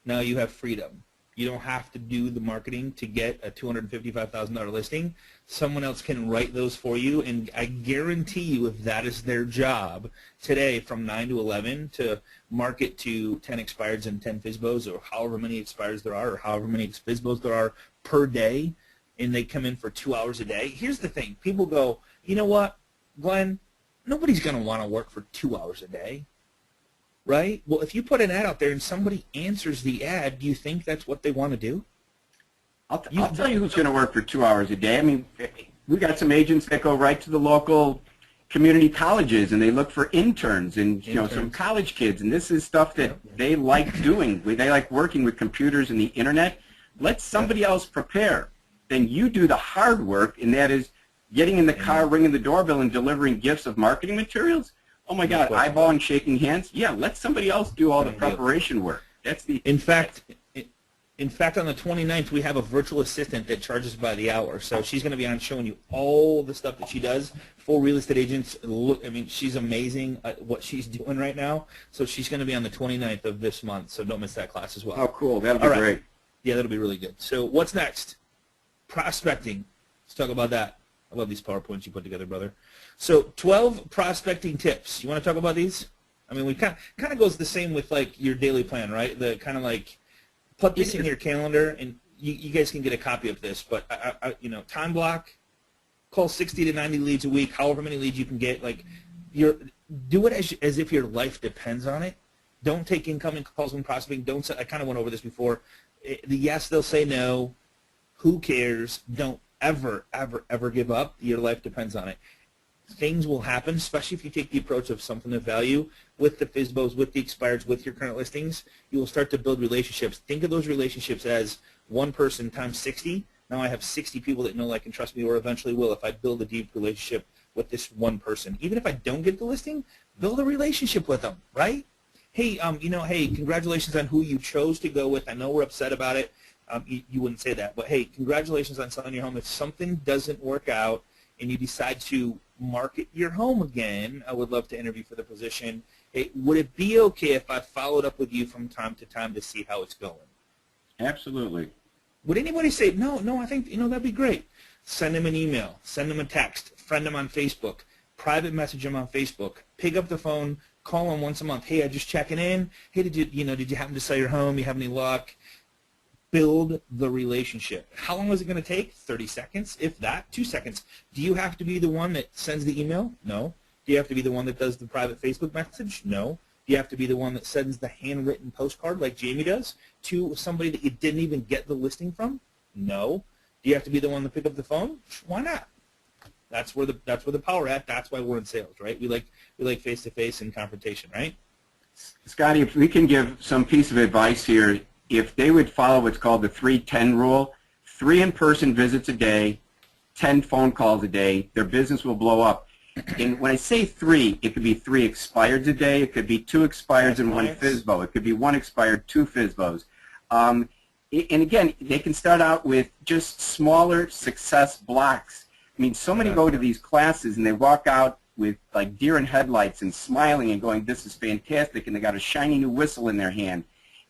Now you have freedom. You don't have to do the marketing to get a $255,000 listing. Someone else can write those for you, and I guarantee you if that is their job today from 9 to 11 to market to 10 expireds and 10 FSBOs, or however many expireds there are, or however many FSBOs there are per day, and they come in for 2 hours a day. Here's the thing. People go, you know what, Glenn, nobody's going to want to work for 2 hours a day. Right? Well, if you put an ad out there and somebody answers the ad, do you think that's what they want to do? I'll tell you who's going to work for 2 hours a day. I mean, we got some agents that go right to the local community colleges and they look for interns and some college kids, and this is stuff that they like doing. They like working with computers and the internet. Let somebody else prepare. Then you do the hard work, and that is getting in the car, ringing the doorbell, and delivering gifts of marketing materials. Oh my God, eyeball and shaking hands. Yeah, let somebody else do all the preparation work. That's the. In fact, on the 29th, we have a virtual assistant that charges by the hour. So she's going to be on showing you all the stuff that she does for real estate agents. Look, I mean, she's amazing at what she's doing right now. So she's going to be on the 29th of this month. So don't miss that class as well. Oh, cool. That'll be great. Yeah, that'll be really good. So what's next? Prospecting. Let's talk about that. I love these PowerPoints you put together, brother. So 12 prospecting tips. You want to talk about these? I mean, we kind of goes the same with like your daily plan, right? The kind of like put this in your calendar, and you guys can get a copy of this. But time block, call 60 to 90 leads a week, however many leads you can get. Like, do it as if your life depends on it. Don't take incoming calls when prospecting. I kind of went over this before. Yes, they'll say no. Who cares? Don't ever, ever, ever give up. Your life depends on it. Things will happen, especially if you take the approach of something of value with the FSBOs, with the expireds, with your current listings. You will start to build relationships. Think of those relationships as one person times 60. Now I have 60 people that know, like, and trust me, or eventually will if I build a deep relationship with this one person. Even if I don't get the listing, build a relationship with them, right? Hey, hey, congratulations on who you chose to go with. I know we're upset about it. You wouldn't say that, but hey, congratulations on selling your home. If something doesn't work out and you decide to market your home again, I would love to interview for the position. Hey, would it be okay if I followed up with you from time to time to see how it's going? Absolutely. Would anybody say, no, I think, that'd be great. Send them an email, send them a text, friend them on Facebook, private message them on Facebook, pick up the phone, call them once a month. Hey, I'm just checking in. Hey, did you happen to sell your home? You have any luck? Build the relationship. How long is it going to take? 30 seconds, if that, 2 seconds. Do you have to be the one that sends the email? No. Do you have to be the one that does the private Facebook message? No. Do you have to be the one that sends the handwritten postcard like Jamie does to somebody that you didn't even get the listing from? No. Do you have to be the one to pick up the phone? Why not? That's where the power at. That's why we're in sales, right? We like face-to-face and confrontation, right? Scotty, if we can give some piece of advice here, if they would follow what's called the 3-10 rule, 3 in-person visits a day, 10 phone calls a day, their business will blow up. And when I say 3, it could be 3 expireds a day, it could be 2 expireds and 1 FSBO, it could be 1 expired, 2 FSBOs. And again, they can start out with just smaller success blocks. I mean, so many go to these classes and they walk out with like deer in headlights and smiling and going, this is fantastic, and they got a shiny new whistle in their hand.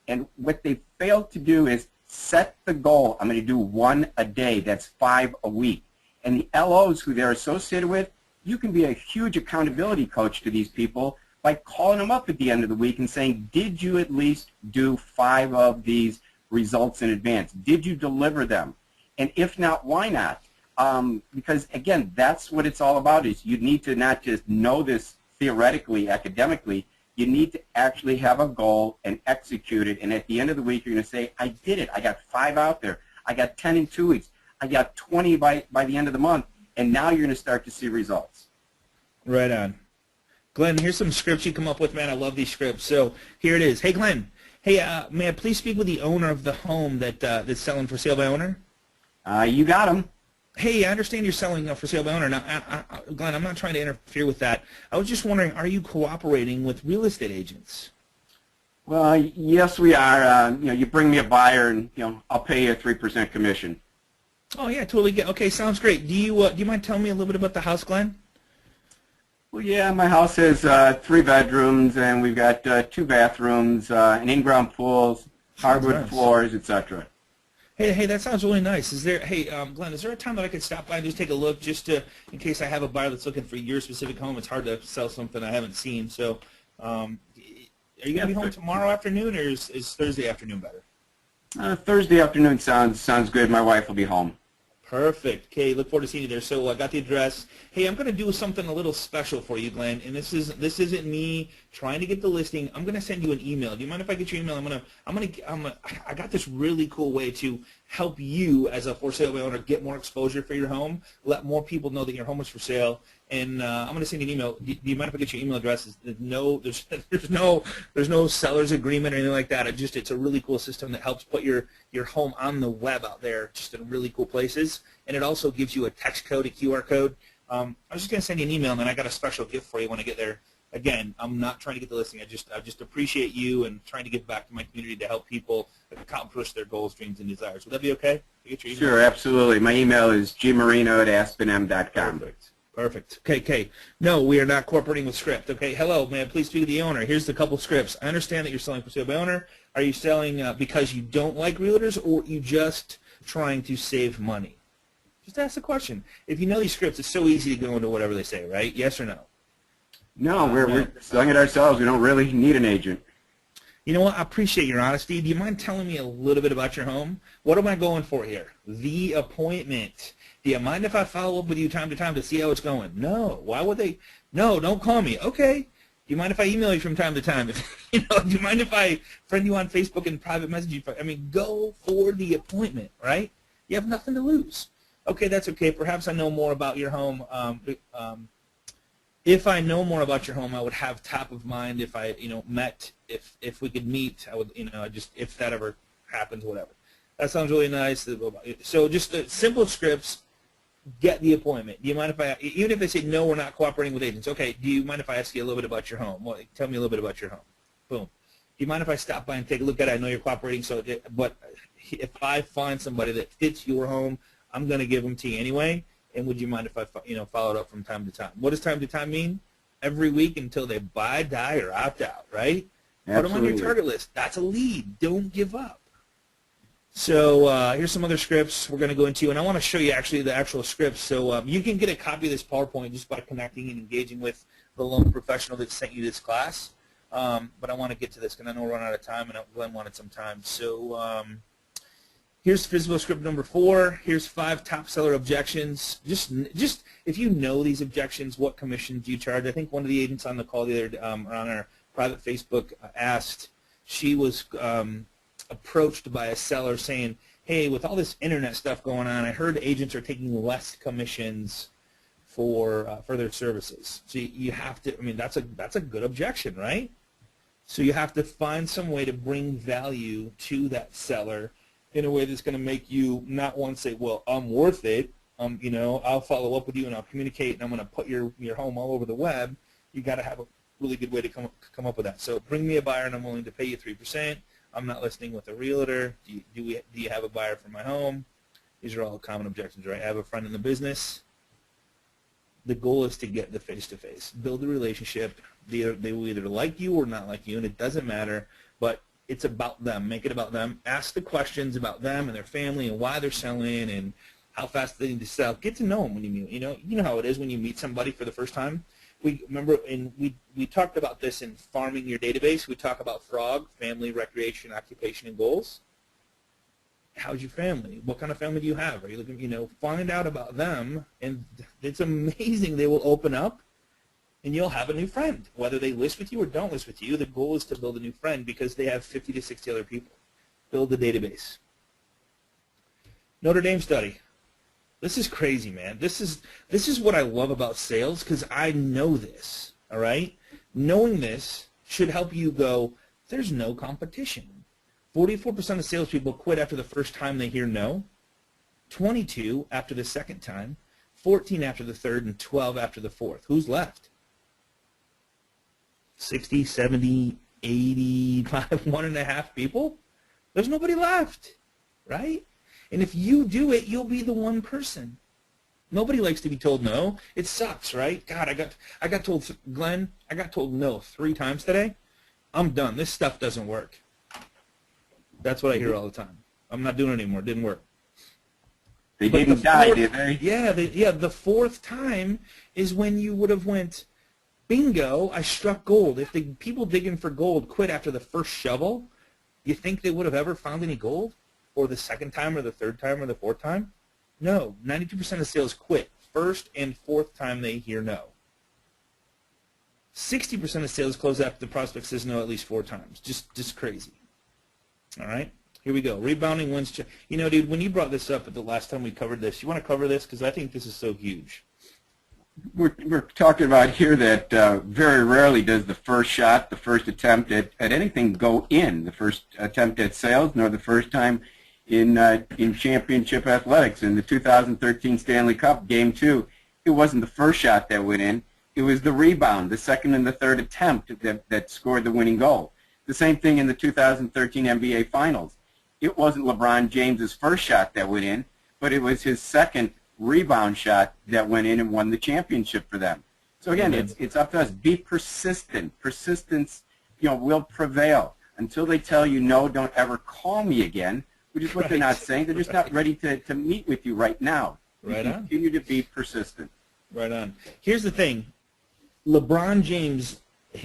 And what they failed to do is set the goal. I'm going to do 1 a day. That's 5 a week. And the LOs who they're associated with, you can be a huge accountability coach to these people by calling them up at the end of the week and saying, did you at least do 5 of these results in advance? Did you deliver them? And if not, why not? Because, again, that's what it's all about, is you need to not just know this theoretically, academically, you need to actually have a goal and execute it. And at the end of the week, you're going to say, I did it. I got 5 out there. I got 10 in 2 weeks. I got 20 by the end of the month. And now you're going to start to see results. Right on. Glenn, here's some scripts you come up with, man. I love these scripts. So here it is. Hey, Glenn. Hey, may I please speak with the owner of the home that's selling for sale by owner? You got them. Hey, I understand you're selling for sale by owner. Now, Glenn, I'm not trying to interfere with that. I was just wondering, are you cooperating with real estate agents? Well, yes, we are. You bring me a buyer, and I'll pay you a 3% commission. Oh yeah, totally get. Okay, sounds great. Do you mind telling me a little bit about the house, Glenn? Well, yeah, my house has 3 bedrooms, and we've got 2 bathrooms, an in-ground pool, hardwood nice. floors, etc. Hey, that sounds really nice. Glenn, is there a time that I could stop by and just take a look, in case I have a buyer that's looking for your specific home? It's hard to sell something I haven't seen. So, are you going to be home tomorrow afternoon, or is Thursday afternoon better? Thursday afternoon sounds good. My wife will be home. Perfect. Okay, look forward to seeing you there. So I got the address. Hey, I'm going to do something a little special for you, Glenn. And this isn't me trying to get the listing. I'm going to send you an email. Do you mind if I get your email? I got this really cool way to help you as a for sale by owner get more exposure for your home, let more people know that your home is for sale. And I'm going to send you an email. Do you mind if I get your email address? There's no seller's agreement or anything like that. It's a really cool system that helps put your home on the web out there, just in really cool places. And it also gives you a text code, a QR code. I was just going to send you an email, and then I got a special gift for you when I get there. Again, I'm not trying to get the listing. I just appreciate you and trying to give back to my community to help people accomplish their goals, dreams, and desires. Would that be okay? Get your email? Sure, absolutely. My email is gmarino@aspenm.com. Perfect. Okay. No, we are not cooperating with script. Okay. Hello, may I please speak to the owner? Here's the couple scripts. I understand that you're selling for sale by owner. Are you selling because you don't like realtors, or you just trying to save money? Just ask the question. If you know these scripts, it's so easy to go into whatever they say, right? Yes or no? No, we're selling it ourselves. We don't really need an agent. You know what? I appreciate your honesty. Do you mind telling me a little bit about your home? What am I going for here? The appointment. Do you mind if I follow up with you time to time to see how it's going? No. Why would they? No, don't call me. Okay. Do you mind if I email you from time to time? Do you mind if I friend you on Facebook and private message you? I mean, go for the appointment, right? You have nothing to lose. Okay, that's okay. Perhaps I know more about your home. If I know more about your home, I would have top of mind if I, met. If we could meet, I would, if that ever happens, whatever. That sounds really nice. So just simple scripts. Get the appointment. Do you mind if even if they say no, we're not cooperating with agents? Okay. Do you mind if I ask you a little bit about your home? Well, tell me a little bit about your home. Boom. Do you mind if I stop by and take a look at it? I know you're cooperating, but if I find somebody that fits your home, I'm going to give them to you anyway. And would you mind if I, follow it up from time to time? What does time to time mean? Every week until they buy, die, or opt out, right? Absolutely. Put them on your target list. That's a lead. Don't give up. So here's some other scripts we're going to go into, and I want to show you actually the actual scripts. So you can get a copy of this PowerPoint just by connecting and engaging with the loan professional that sent you this class. But I want to get to this because I know we're running out of time, and Glenn wanted some time. So here's FSBO script number 4. Here's 5 top seller objections. Just if you know these objections, what commission do you charge? I think one of the agents on the call the other on our private Facebook asked. She was approached by a seller saying, hey, with all this internet stuff going on, I heard agents are taking less commissions for their services. So you have to. I mean, that's a good objection, right? So you have to find some way to bring value to that seller in a way that's going to make you not want to say, well, I'm worth it. You know, I'll follow up with you and I'll communicate and I'm going to put your home all over the web. You got to have a really good way to come up with that. So bring me a buyer and I'm willing to pay you 3%. I'm not listing with a realtor. Do you have a buyer for my home? These are all common objections, right? I have a friend in the business. The goal is to get the face-to-face, build a relationship. They will either like you or not like you, and it doesn't matter, but it's about them. Make it about them. Ask the questions about them and their family and why they're selling and how fast they need to sell. Get to know them when you meet. You know how it is when you meet somebody for the first time. We talked about this in farming your database. We talk about FROG, family, recreation, occupation, and goals. How's your family? What kind of family do you have? Are you looking, find out about them, and it's amazing. They will open up, and you'll have a new friend. Whether they list with you or don't list with you, the goal is to build a new friend because they have 50 to 60 other people. Build the database. Notre Dame study. This is crazy, man. This is what I love about sales because I know this, all right? Knowing this should help you go, there's no competition. 44% of salespeople quit after the first time they hear no, 22 after the second time, 14 after the third, and 12 after the fourth. Who's left? 60, 70, 85, 1.5 people? There's nobody left, right? And if you do it, you'll be the one person. Nobody likes to be told no. It sucks, right? God, I got told, Glenn, I got told no 3 times today. I'm done. This stuff doesn't work. That's what I hear all the time. I'm not doing it anymore. It didn't work. They didn't die, did they? Yeah, the fourth time is when you would have went, bingo, I struck gold. If the people digging for gold quit after the first shovel, you think they would have ever found any gold? Or the second time or the third time or the fourth time? No. 92% of sales quit first and fourth time they hear no. 60% of sales close after the prospect says no at least 4 times. Just crazy. All right, here we go. Rebounding wins. Dude, when you brought this up at the last time we covered this, you want to cover this because I think this is so huge. We're talking about here that very rarely does the first shot, the first attempt at anything go in, the first attempt at sales, nor the first time in championship athletics. In the 2013 Stanley Cup, Game 2, it wasn't the first shot that went in. It was the rebound, the second and the third attempt that scored the winning goal. The same thing in the 2013 NBA Finals. It wasn't LeBron James's first shot that went in, but it was his second rebound shot that went in and won the championship for them. So again, it's up to us. Be persistent. Persistence, will prevail. Until they tell you no, don't ever call me again, which is what they're not saying. They're just not ready to meet with you right now. Right on. Continue to be persistent. Right on. Here's the thing. LeBron James,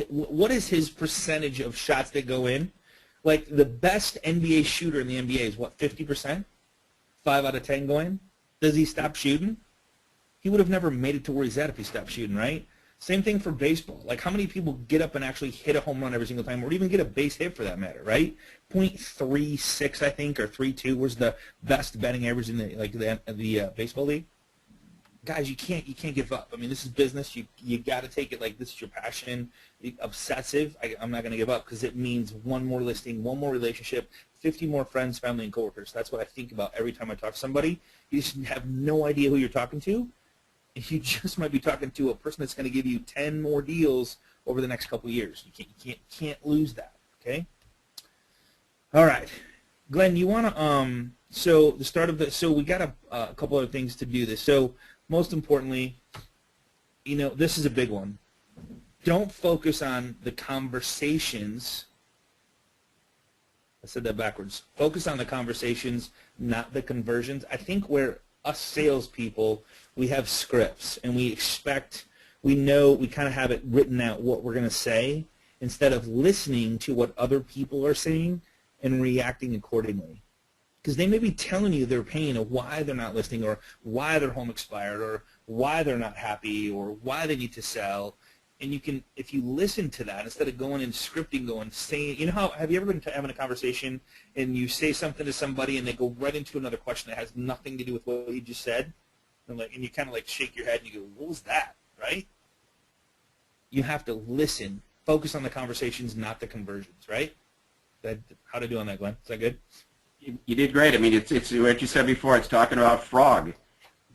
what is his percentage of shots that go in? Like the best NBA shooter in the NBA is what, 50%? 5 out of 10 go in? Does he stop shooting? He would have never made it to where he's at if he stopped shooting, right? Same thing for baseball. Like how many people get up and actually hit a home run every single time or even get a base hit for that matter, right? .36, I think, or 3.2 was the best batting average in the baseball league. Guys, you can't give up. I mean, this is business. You got to take it like this is your passion. Obsessive. I'm not going to give up because it means one more listing, one more relationship, 50 more friends, family, and coworkers. That's what I think about every time I talk to somebody. You just have no idea who you're talking to. You just might be talking to a person that's going to give you 10 more deals over the next couple of years. You can't lose that. Okay. All right, Glenn, you want to so the start of the we got a couple other things to do this. So most importantly, this is a big one. Don't focus on the conversations. I said that backwards. Focus on the conversations, not the conversions. I think where us salespeople, we have scripts and we know, we kind of have it written out what we're going to say instead of listening to what other people are saying and reacting accordingly. Because they may be telling you their pain of why they're not listening or why their home expired or why they're not happy or why they need to sell. And you can, if you listen to that, instead of going and scripting, saying, have you ever been having a conversation and you say something to somebody and they go right into another question that has nothing to do with what you just said? and you kind of like shake your head and you go, what was that, right? You have to listen, focus on the conversations, not the conversions, right? How to do on that, Glenn? Is that good? You did great. I mean, it's what you said before. It's talking about frog.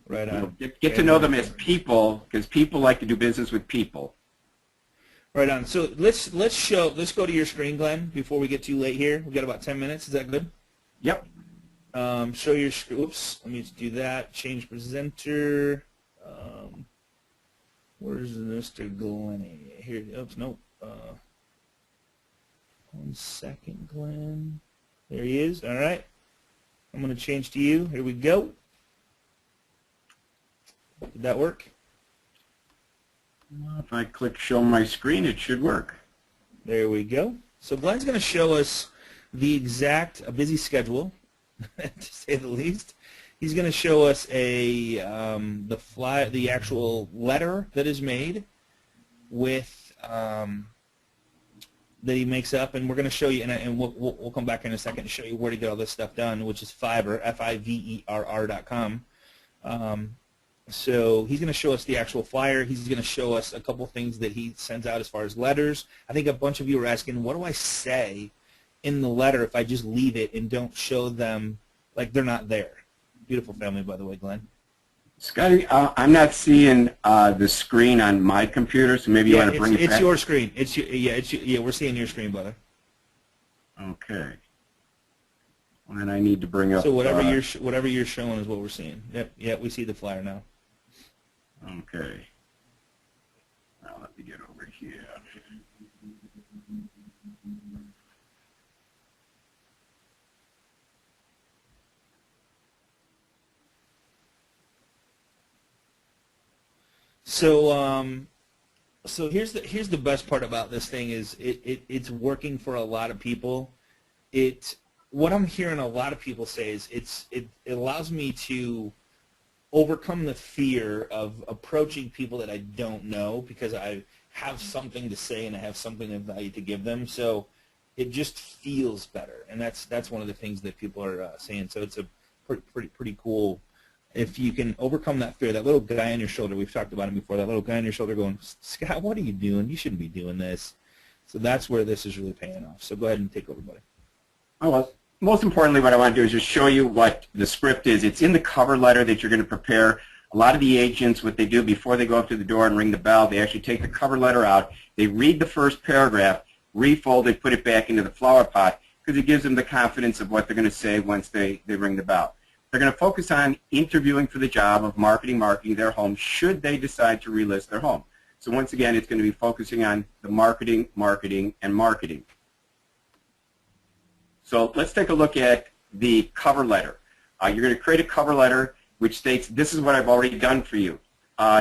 Right on. Get to know them as people, because people like to do business with people. Right on. So let's go to your screen, Glenn, before we get too late here. We've got about 10 minutes. Is that good? Yep. Show your screen. Oops. Let me just do that. Change presenter. Where's Mr. Glenn? Here. Oops. Nope. 1 second, Glenn. There he is. All right. I'm going to change to you. Here we go. Did that work? Well, if I click show my screen, it should work. There we go. So Glenn's going to show us a busy schedule, to say the least. He's going to show us the actual letter that is made with that he makes up, and we're going to show you, and we'll come back in a second to show you where to get all this stuff done, which is Fiverr, Fiverr.com. So he's going to show us the actual flyer. He's going to show us a couple things that he sends out as far as letters. I think a bunch of you are asking, what do I say in the letter if I just leave it and don't show them like they're not there? Beautiful family, by the way, Glenn. Scotty, I'm not seeing the screen on my computer, so maybe you want to bring it back. It's your screen. We're seeing your screen, brother. Okay. And then I need to bring up. So whatever you're showing is what we're seeing. Yep, we see the flyer now. Okay. Now let me get over here. So here's the best part about this thing is it's working for a lot of people. What I'm hearing a lot of people say is it allows me to overcome the fear of approaching people that I don't know because I have something to say and I have something of value to give them. So it just feels better, and that's one of the things that people are saying. So it's a pretty cool. If you can overcome that fear, that little guy on your shoulder, we've talked about him before, that little guy on your shoulder going, Scott, what are you doing? You shouldn't be doing this. So that's where this is really paying off. So go ahead and take over, buddy. Oh, well, most importantly, what I want to do is just show you what the script is. It's in the cover letter that you're going to prepare. A lot of the agents, what they do before they go up to the door and ring the bell, they actually take the cover letter out. They read the first paragraph, refold it, put it back into the flower pot because it gives them the confidence of what they're going to say once they ring the bell. They're going to focus on interviewing for the job of marketing their home should they decide to relist their home. So once again, it's going to be focusing on the marketing, and marketing. So let's take a look at the cover letter. You're going to create a cover letter which states, this is what I've already done for you.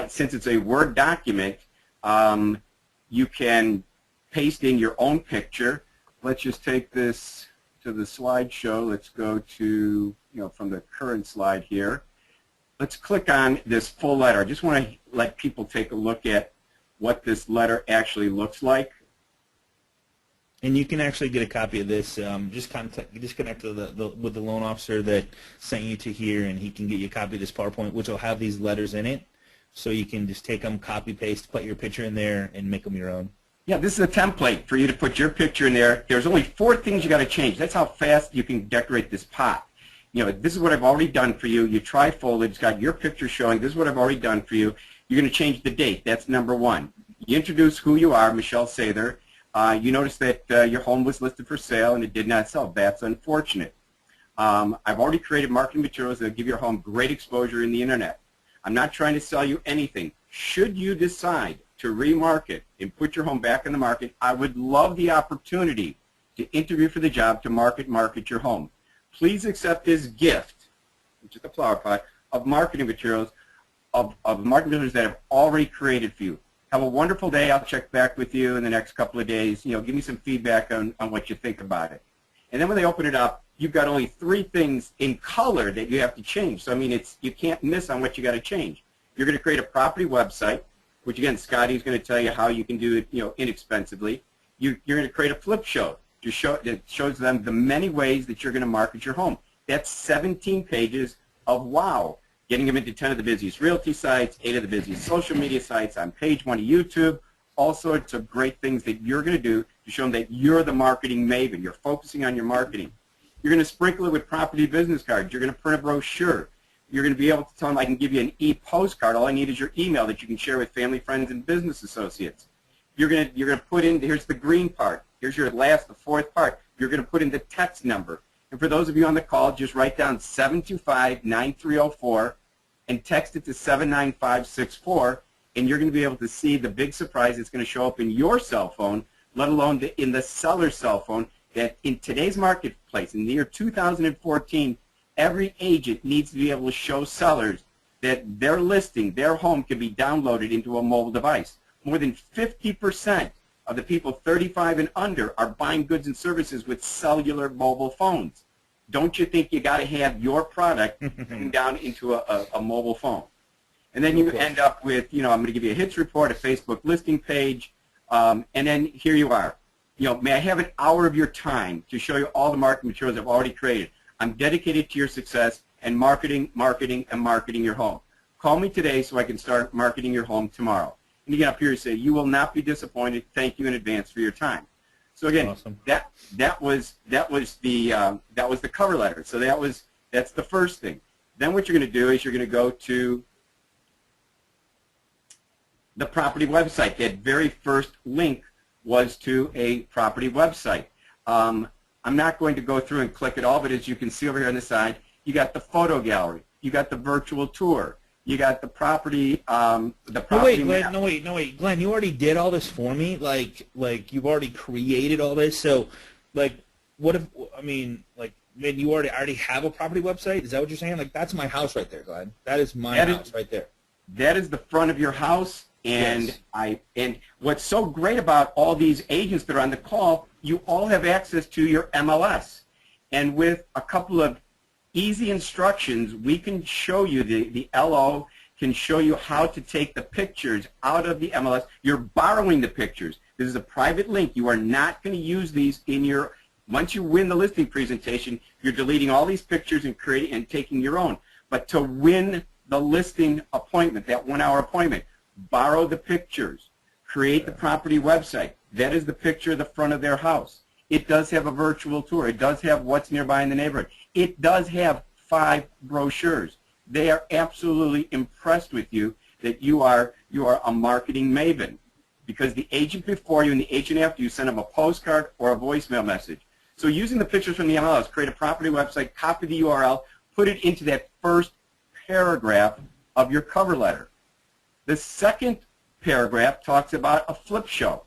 Since it's a Word document, you can paste in your own picture. Let's just take this to the slideshow. Let's go to, from the current slide here. Let's click on this full letter. I just want to let people take a look at what this letter actually looks like. And you can actually get a copy of this. Just connect with the loan officer that sent you to here, and he can get you a copy of this PowerPoint, which will have these letters in it. So you can just take them, copy, paste, put your picture in there, and make them your own. Yeah, this is a template for you to put your picture in there. There's only 4 things you got to change. That's how fast you can decorate this pot. This is what I've already done for you. You tri-fold it. It's got your picture showing. This is what I've already done for you. You're going to change the date. That's number 1. You introduce who you are, Michelle Sather. You notice that your home was listed for sale and it did not sell. That's unfortunate. I've already created marketing materials that will give your home great exposure in the internet. I'm not trying to sell you anything. Should you decide to remarket and put your home back in the market, I would love the opportunity to interview for the job to market your home. Please accept this gift, which is the flower pot, of marketing materials, of marketing materials that I've already created for you. Have a wonderful day. I'll check back with you in the next couple of days. Give me some feedback on what you think about it. And then when they open it up, you've got only 3 things in color that you have to change. So, I mean, you can't miss on what you got to change. You're going to create a property website, which, again, Scotty's going to tell you how you can do it, inexpensively. You're going to create a flip show that shows them the many ways that you're going to market your home. That's 17 pages of wow. getting them into 10 of the busiest realty sites, 8 of the busiest social media sites, on page 1 of YouTube, all sorts of great things that you're going to do to show them that you're the marketing maven. You're focusing on your marketing. You're going to sprinkle it with property business cards. You're going to print a brochure. You're going to be able to tell them, I can give you an e-postcard. All I need is your email that you can share with family, friends, and business associates. You're going to put in, here's the green part. Here's your last, the fourth part. You're going to put in the text number. And for those of you on the call, just write down 725-9304 and text it to 79564, and you're going to be able to see the big surprise that's going to show up in your cell phone, let alone in the seller's cell phone, that in today's marketplace, in the year 2014, every agent needs to be able to show sellers that their listing, their home, can be downloaded into a mobile device. More than 50% of the people 35 and under are buying goods and services with cellular mobile phones. Don't you think you got to have your product down into a mobile phone? And then you end up with, I'm going to give you a hits report, a Facebook listing page, and then here you are. May I have an hour of your time to show you all the marketing materials I've already created? I'm dedicated to your success and marketing your home. Call me today so I can start marketing your home tomorrow. And you get up here and say, you will not be disappointed. Thank you in advance for your time. So again, awesome. that was the cover letter. So that's the first thing. Then what you're going to do is you're going to go to the property website. That very first link was to a property website. I'm not going to go through and click it all, but as you can see over here on the side, you got the photo gallery, you got the virtual tour, you got the property. No wait, Glenn, you already did all this for me. Like you've already created all this. So, what if then you already have a property website? Is that what you're saying? That's my house right there, Glenn. That is my house right there. That is the front of your house. And yes. And what's so great about all these agents that are on the call, you all have access to your MLS. And with a couple of easy instructions, we can show you, the LO can show you how to take the pictures out of the MLS. You're borrowing the pictures. This is a private link. You are not going to use these in your, once you win the listing presentation, you're deleting all these pictures and creating and taking your own. But to win the listing appointment, that 1 hour appointment, borrow the pictures, create the property website. That is the picture of the front of their house. It does have a virtual tour. It does have what's nearby in the neighborhood. It does have 5 brochures. They are absolutely impressed with you that you are a marketing maven, because the agent before you and the agent after you send them a postcard or a voicemail message. So using the pictures from the MLS, create a property website, copy the URL, put it into that first paragraph of your cover letter. The second paragraph talks about a flip show.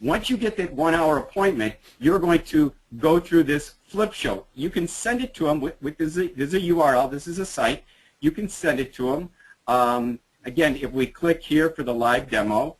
Once you get that 1 hour appointment, you're going to go through this flip show. You can send it to them this is a URL. This is a site. You can send it to them. Again, if we click here for the live demo,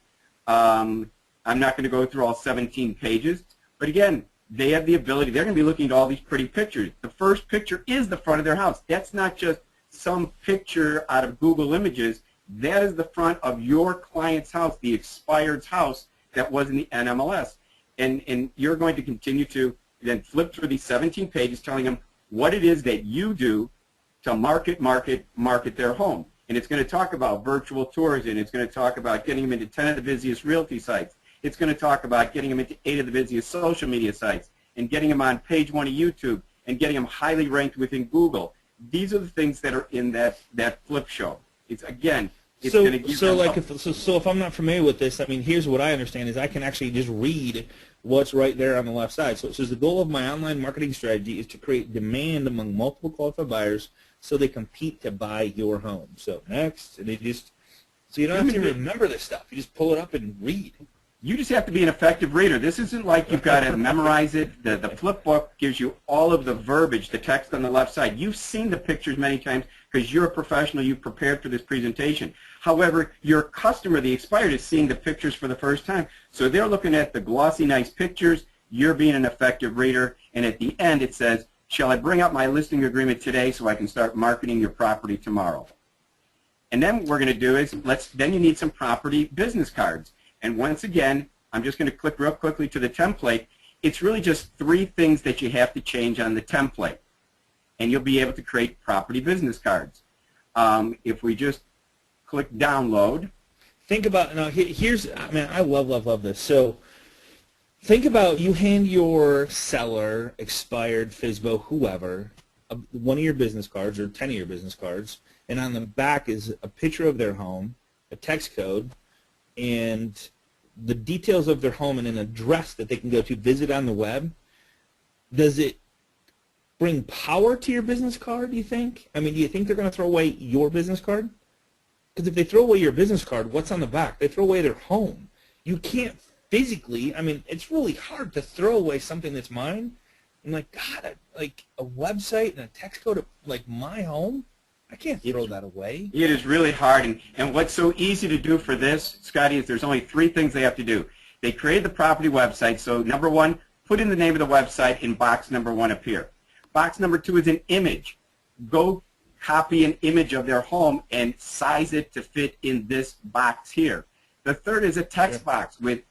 I'm not going to go through all 17 pages. But again, they have the ability. They're going to be looking at all these pretty pictures. The first picture is the front of their house. That's not just some picture out of Google Images. That is the front of your client's house, the expired's house that was in the NMLS. And you're going to continue to then flip through these 17 pages telling them what it is that you do to market their home. And it's going to talk about virtual tours, and it's going to talk about getting them into 10 of the busiest realty sites. It's going to talk about getting them into 8 of the busiest social media sites and getting them on page 1 of YouTube and getting them highly ranked within Google. These are the things that are in that flip show. It's, again, it's going to give if I'm not familiar with this, here's what I understand is I can actually just read what's right there on the left side. So it says the goal of my online marketing strategy is to create demand among multiple qualified buyers so they compete to buy your home. So next, and so you don't have to remember this stuff. You just pull it up and read. You just have to be an effective reader. This isn't like you've got to memorize it. The flip book gives you all of the verbiage, the text on the left side. You've seen the pictures many times because you're a professional. You've prepared for this presentation. However, your customer, the expired, is seeing the pictures for the first time. So they're looking at the glossy, nice pictures. You're being an effective reader. And at the end, it says, shall I bring up my listing agreement today so I can start marketing your property tomorrow? And then what we're going to do is, then you need some property business cards. And once again, I'm just going to click real quickly to the template. It's really just 3 things that you have to change on the template, and you'll be able to create property business cards. If we just click download. Think about, now here's, man, I love this. So think about, you hand your seller, expired, FSBO, whoever, one of your business cards or 10 of your business cards, and on the back is a picture of their home, a text code, and the details of their home and an address that they can go to visit on the web. Does it bring power to your business card, do you think? I mean, do you think they're going to throw away your business card? Because if they throw away your business card, what's on the back? They throw away their home. You can't physically, I mean, it's really hard to throw away something that's mine. I'm like, God, like a website and a text code of like my home? I can't throw that away. It is really hard, and what's so easy to do for this, Scotty, is there's only 3 things they have to do. They create the property website, so number 1, put in the name of the website in box number 1 up here. Box number 2 is an image. Go copy an image of their home and size it to fit in this box here. The third is a text box with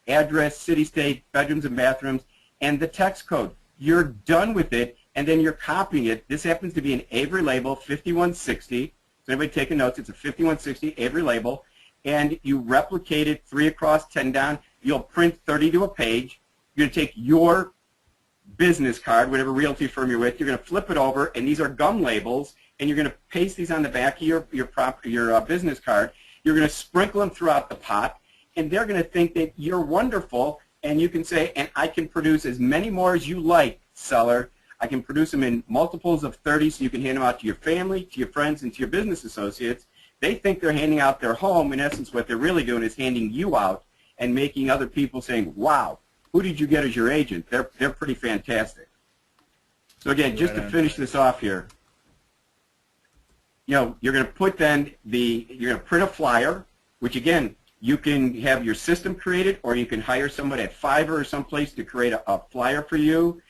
address, city, state, bedrooms and bathrooms, and the text code. You're done with it, and then you're copying it. This happens to be an Avery label 5160. So anybody taking notes, it's a 5160 Avery label, and you replicate it 3 across, 10 down. You'll print 30 to a page. You're going to take your business card, whatever realty firm you're with, you're going to flip it over, and these are gum labels, and you're going to paste these on the back of your business card. You're going to sprinkle them throughout the pot, and they're going to think that you're wonderful, and you can say, and I can produce as many more as you like, seller. I can produce them in multiples of 30 so you can hand them out to your family, to your friends, and to your business associates. They think they're handing out their home. In essence, what they're really doing is handing you out and making other people saying, wow, who did you get as your agent? They're pretty fantastic. So again, just to finish this off here, you're going to put then you're going to print a flyer, which again, you can have your system created, or you can hire someone at Fiverr or someplace to create a flyer for you.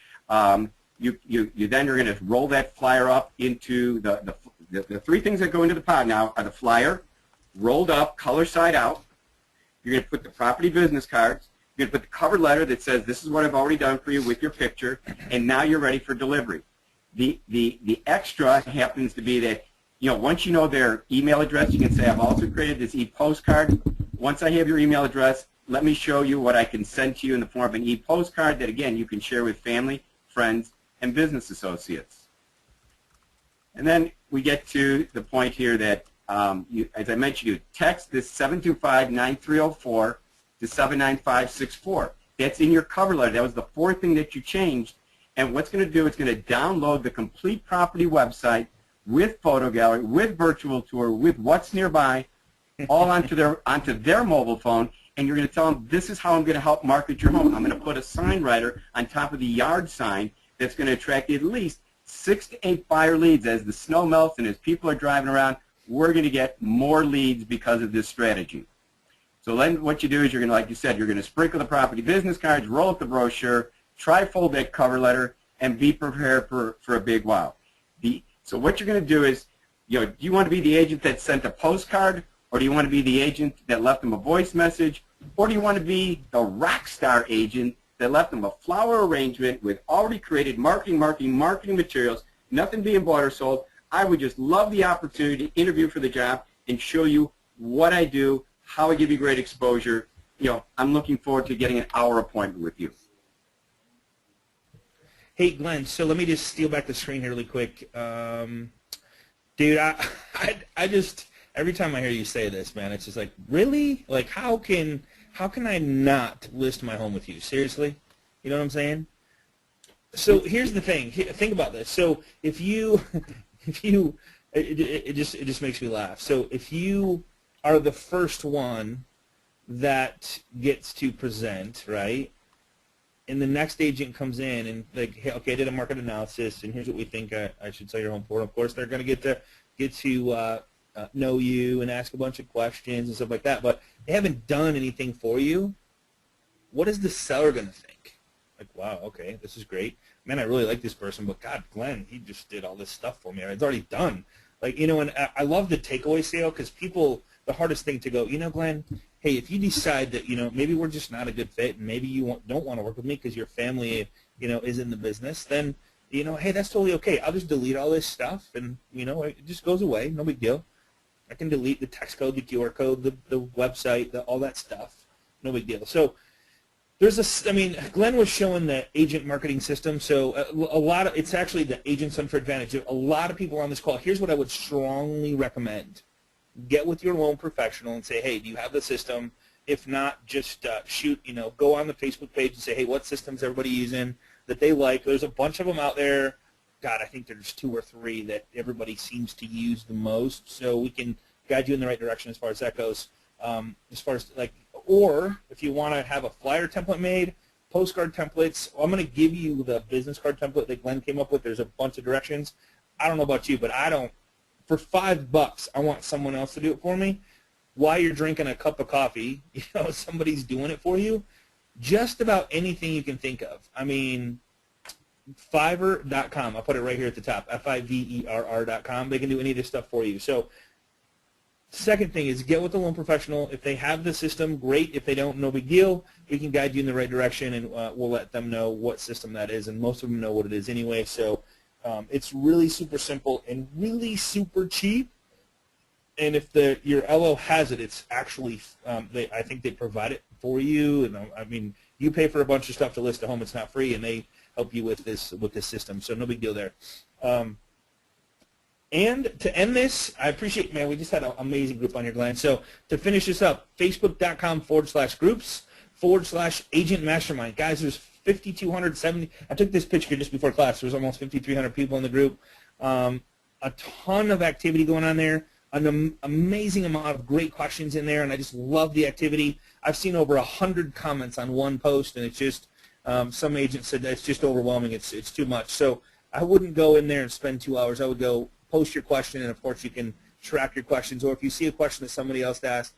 You then are going to roll that flyer up into the 3 things that go into the pod now are the flyer, rolled up, color side out. You're going to put the property business cards. You're going to put the cover letter that says, this is what I've already done for you with your picture, and now you're ready for delivery. The extra happens to be that, once you know their email address, you can say, I've also created this e-postcard. Once I have your email address, let me show you what I can send to you in the form of an e-postcard that, again, you can share with family, friends, and business associates. And then we get to the point here that, as I mentioned, you text this 725-9304 to 79564. That's in your cover letter. That was the 4th thing that you changed. And what's going to do, it's going to download the complete property website with photo gallery, with virtual tour, with what's nearby, all onto their mobile phone. And you're going to tell them, this is how I'm going to help market your home. I'm going to put a sign writer on top of the yard sign that's going to attract at least 6 to 8 buyer leads. As the snow melts and as people are driving around, we're going to get more leads because of this strategy. So then what you do is you're going to, like you said, you're going to sprinkle the property business cards, roll up the brochure, tri-fold that cover letter, and be prepared for a big wow. So what you're going to do is, do you want to be the agent that sent a postcard, or do you want to be the agent that left them a voice message, or do you want to be the rock star agent that left them a flower arrangement with already created marketing materials, nothing being bought or sold? I would just love the opportunity to interview for the job and show you what I do, how I give you great exposure. I'm looking forward to getting an hour appointment with you. Hey, Glenn, so let me just steal back the screen here really quick. Dude, I just, every time I hear you say this, man, it's just like, really? Like, how can I not list my home with you? Seriously? You know what I'm saying? So here's the thing. Think about this. So if you, it just makes me laugh. So if you are the first one that gets to present, right? And the next agent comes in and like, hey, okay, I did a market analysis, and here's what we think I should sell your home for. And of course, they're going to get to know you and ask a bunch of questions and stuff like that. But they haven't done anything for you. What is the seller going to think? Like, wow, okay, this is great. Man, I really like this person, but God, Glenn, he just did all this stuff for me. It's already done. Like, and I love the takeaway sale, because people, the hardest thing to go, Glenn, hey, if you decide that, maybe we're just not a good fit, and maybe you don't want to work with me because your family, is in the business, then you know, hey, that's totally okay. I'll just delete all this stuff, and you know, it just goes away. No big deal. I can delete the text code, the QR code, the website, all that stuff. No big deal. So there's I mean, Glenn was showing the agent marketing system. So a lot of, it's actually the Agent Center Advantage. A lot of people on this call, here's what I would strongly recommend. Get with your loan professional and say, hey, do you have the system? If not, just shoot, you know, go on the Facebook page and say, hey, what system's everybody using that they like? There's a bunch of them out there. God, I think there's 2 or 3 that everybody seems to use the most, so we can guide you in the right direction as far as that goes. As far as like, or if you want to have a flyer template made, postcard templates, I'm going to give you the business card template that Glenn came up with. There's a bunch of directions. I don't know about you, but I don't. For $5, I want someone else to do it for me. While you're drinking a cup of coffee, you know, somebody's doing it for you. Just about anything you can think of. I mean, Fiverr.com. I'll put it right here at the top. Fiverr.com. They can do any of this stuff for you. So, second thing is get with the loan professional. If they have the system, great. If they don't, no big deal. We can guide you in the right direction, and we'll let them know what system that is. And most of them know what it is anyway. So, it's really super simple and really super cheap. And if your LO has it, it's actually I think they provide it for you. And I mean, you pay for a bunch of stuff to list a home; it's not free, and they help you with this system. So no big deal there. And to end this, I appreciate, man, we just had an amazing group on here, Glenn. So to finish this up, Facebook.com/groups/Agent Mastermind. Guys, there's 5,270. I took this picture just before class. There was almost 5,300 people in the group. A ton of activity going on there. An amazing amount of great questions in there, and I just love the activity. I've seen over 100 comments on one post, and it's just some agents said it's just overwhelming. It's too much. So I wouldn't go in there and spend 2 hours. I would go post your question, and of course you can track your questions. Or if you see a question that somebody else asked,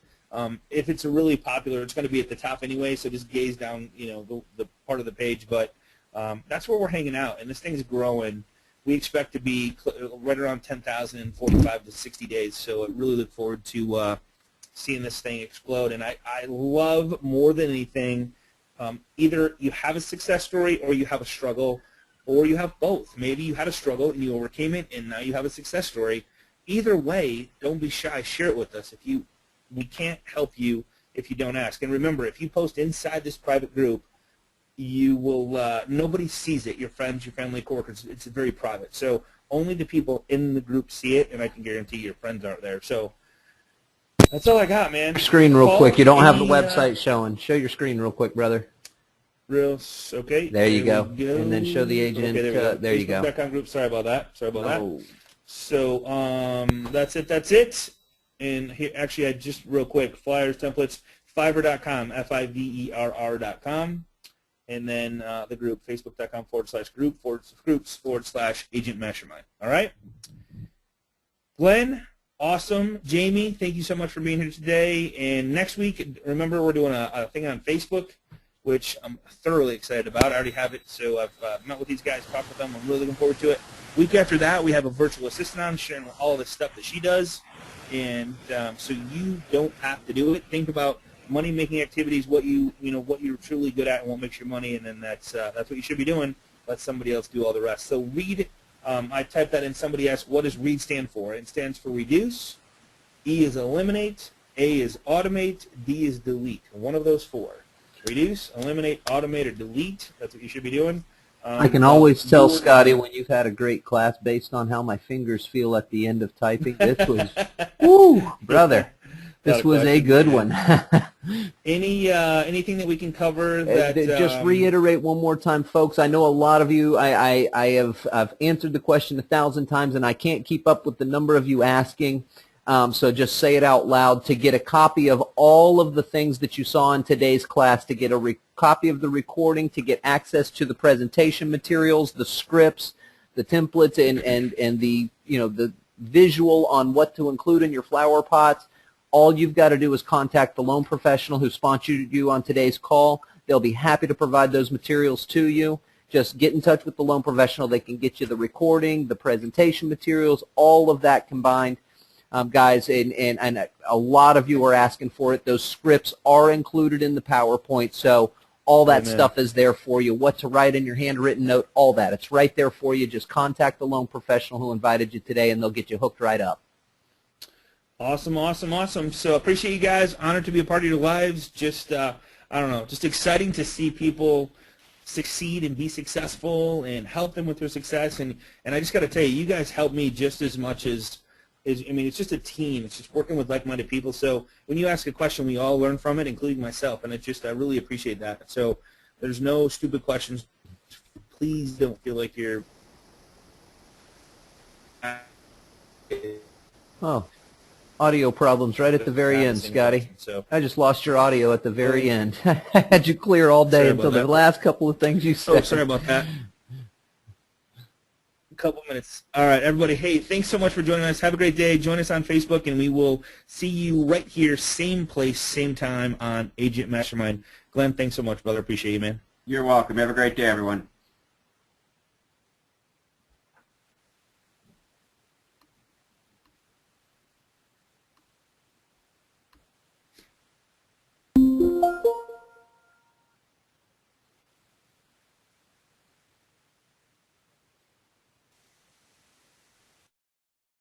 if it's a really popular, it's going to be at the top anyway. So just gaze down, you know, the part of the page. But that's where we're hanging out, and this thing's growing. We expect to be right around 10,000 in 45 to 60 days. So I really look forward to seeing this thing explode. And I love more than anything, either you have a success story or you have a struggle, or you have both. Maybe you had a struggle and you overcame it, and now you have a success story. Either way, don't be shy. Share it with us. We can't help you if you don't ask. And remember, if you post inside this private group, you will nobody sees it. Your friends, your family, coworkers. It's very private. So only the people in the group see it, and I can guarantee your friends aren't there. So that's all I got, man. Screen real quick. You don't have the website showing. Show your screen real quick, brother. Okay. There you go. And then show the agent. Okay, there you go. Facebook.com group. Sorry about that. So that's it. And here, actually, I just real quick, flyers, templates, Fiverr.com, Fiverr.com. And then the group, Facebook.com/groups/Agent Mastermind. All right? Glenn, awesome. Jamie, thank you so much for being here today. And next week, remember, we're doing a thing on Facebook, which I'm thoroughly excited about. I already have it, so I've met with these guys, talked with them. I'm really looking forward to it. Week after that, we have a virtual assistant on sharing all of the stuff that she does. And so you don't have to do it. Think about money-making activities, what you're truly good at and what makes your money, and then that's what you should be doing. Let somebody else do all the rest. So READ, I typed that in. Somebody asked, what does READ stand for? It stands for reduce, E is eliminate, A is automate, D is delete. One of those 4. Reduce, eliminate, automate, or delete. That's what you should be doing. I can always tell, Scotty, when you've had a great class based on how my fingers feel at the end of typing. This was, woo, brother. This was a good one. Anything that we can cover that just reiterate one more time, folks. I know a lot of you. I've answered the question 1,000 times, and I can't keep up with the number of you asking. So just say it out loud. To get a copy of all of the things that you saw in today's class, to get a copy of the recording, to get access to the presentation materials, the scripts, the templates, and the the visual on what to include in your flower pots. All you've got to do is contact the loan professional who sponsored you on today's call. They'll be happy to provide those materials to you. Just get in touch with the loan professional. They can get you the recording, the presentation materials, all of that combined. Guys, and a lot of you are asking for it. Those scripts are included in the PowerPoint, so All that Amen. stuff is there for you. What to write in your handwritten note, all that. It's right there for you. Just contact the loan professional who invited you today, and they'll get you hooked right up. Awesome, awesome, awesome. So appreciate you guys. Honored to be a part of your lives. Just, I don't know, just exciting to see people succeed and be successful and help them with their success. And I just got to tell you, you guys help me just as much as, I mean, it's just a team. It's just working with like-minded people. So when you ask a question, we all learn from it, including myself. And I really appreciate that. So there's no stupid questions. Please don't feel like you're... Oh, audio problems right at the very end, Scotty. So I just lost your audio at the very end. I had you clear all day Sorry until about the that. last couple of things you said. Oh, sorry about that. A couple minutes. All right, everybody. Hey, thanks so much for joining us. Have a great day. Join us on Facebook, and we will see you right here, same place, same time on Agent Mastermind. Glenn, thanks so much, brother. Appreciate you, man. You're welcome. Have a great day, everyone.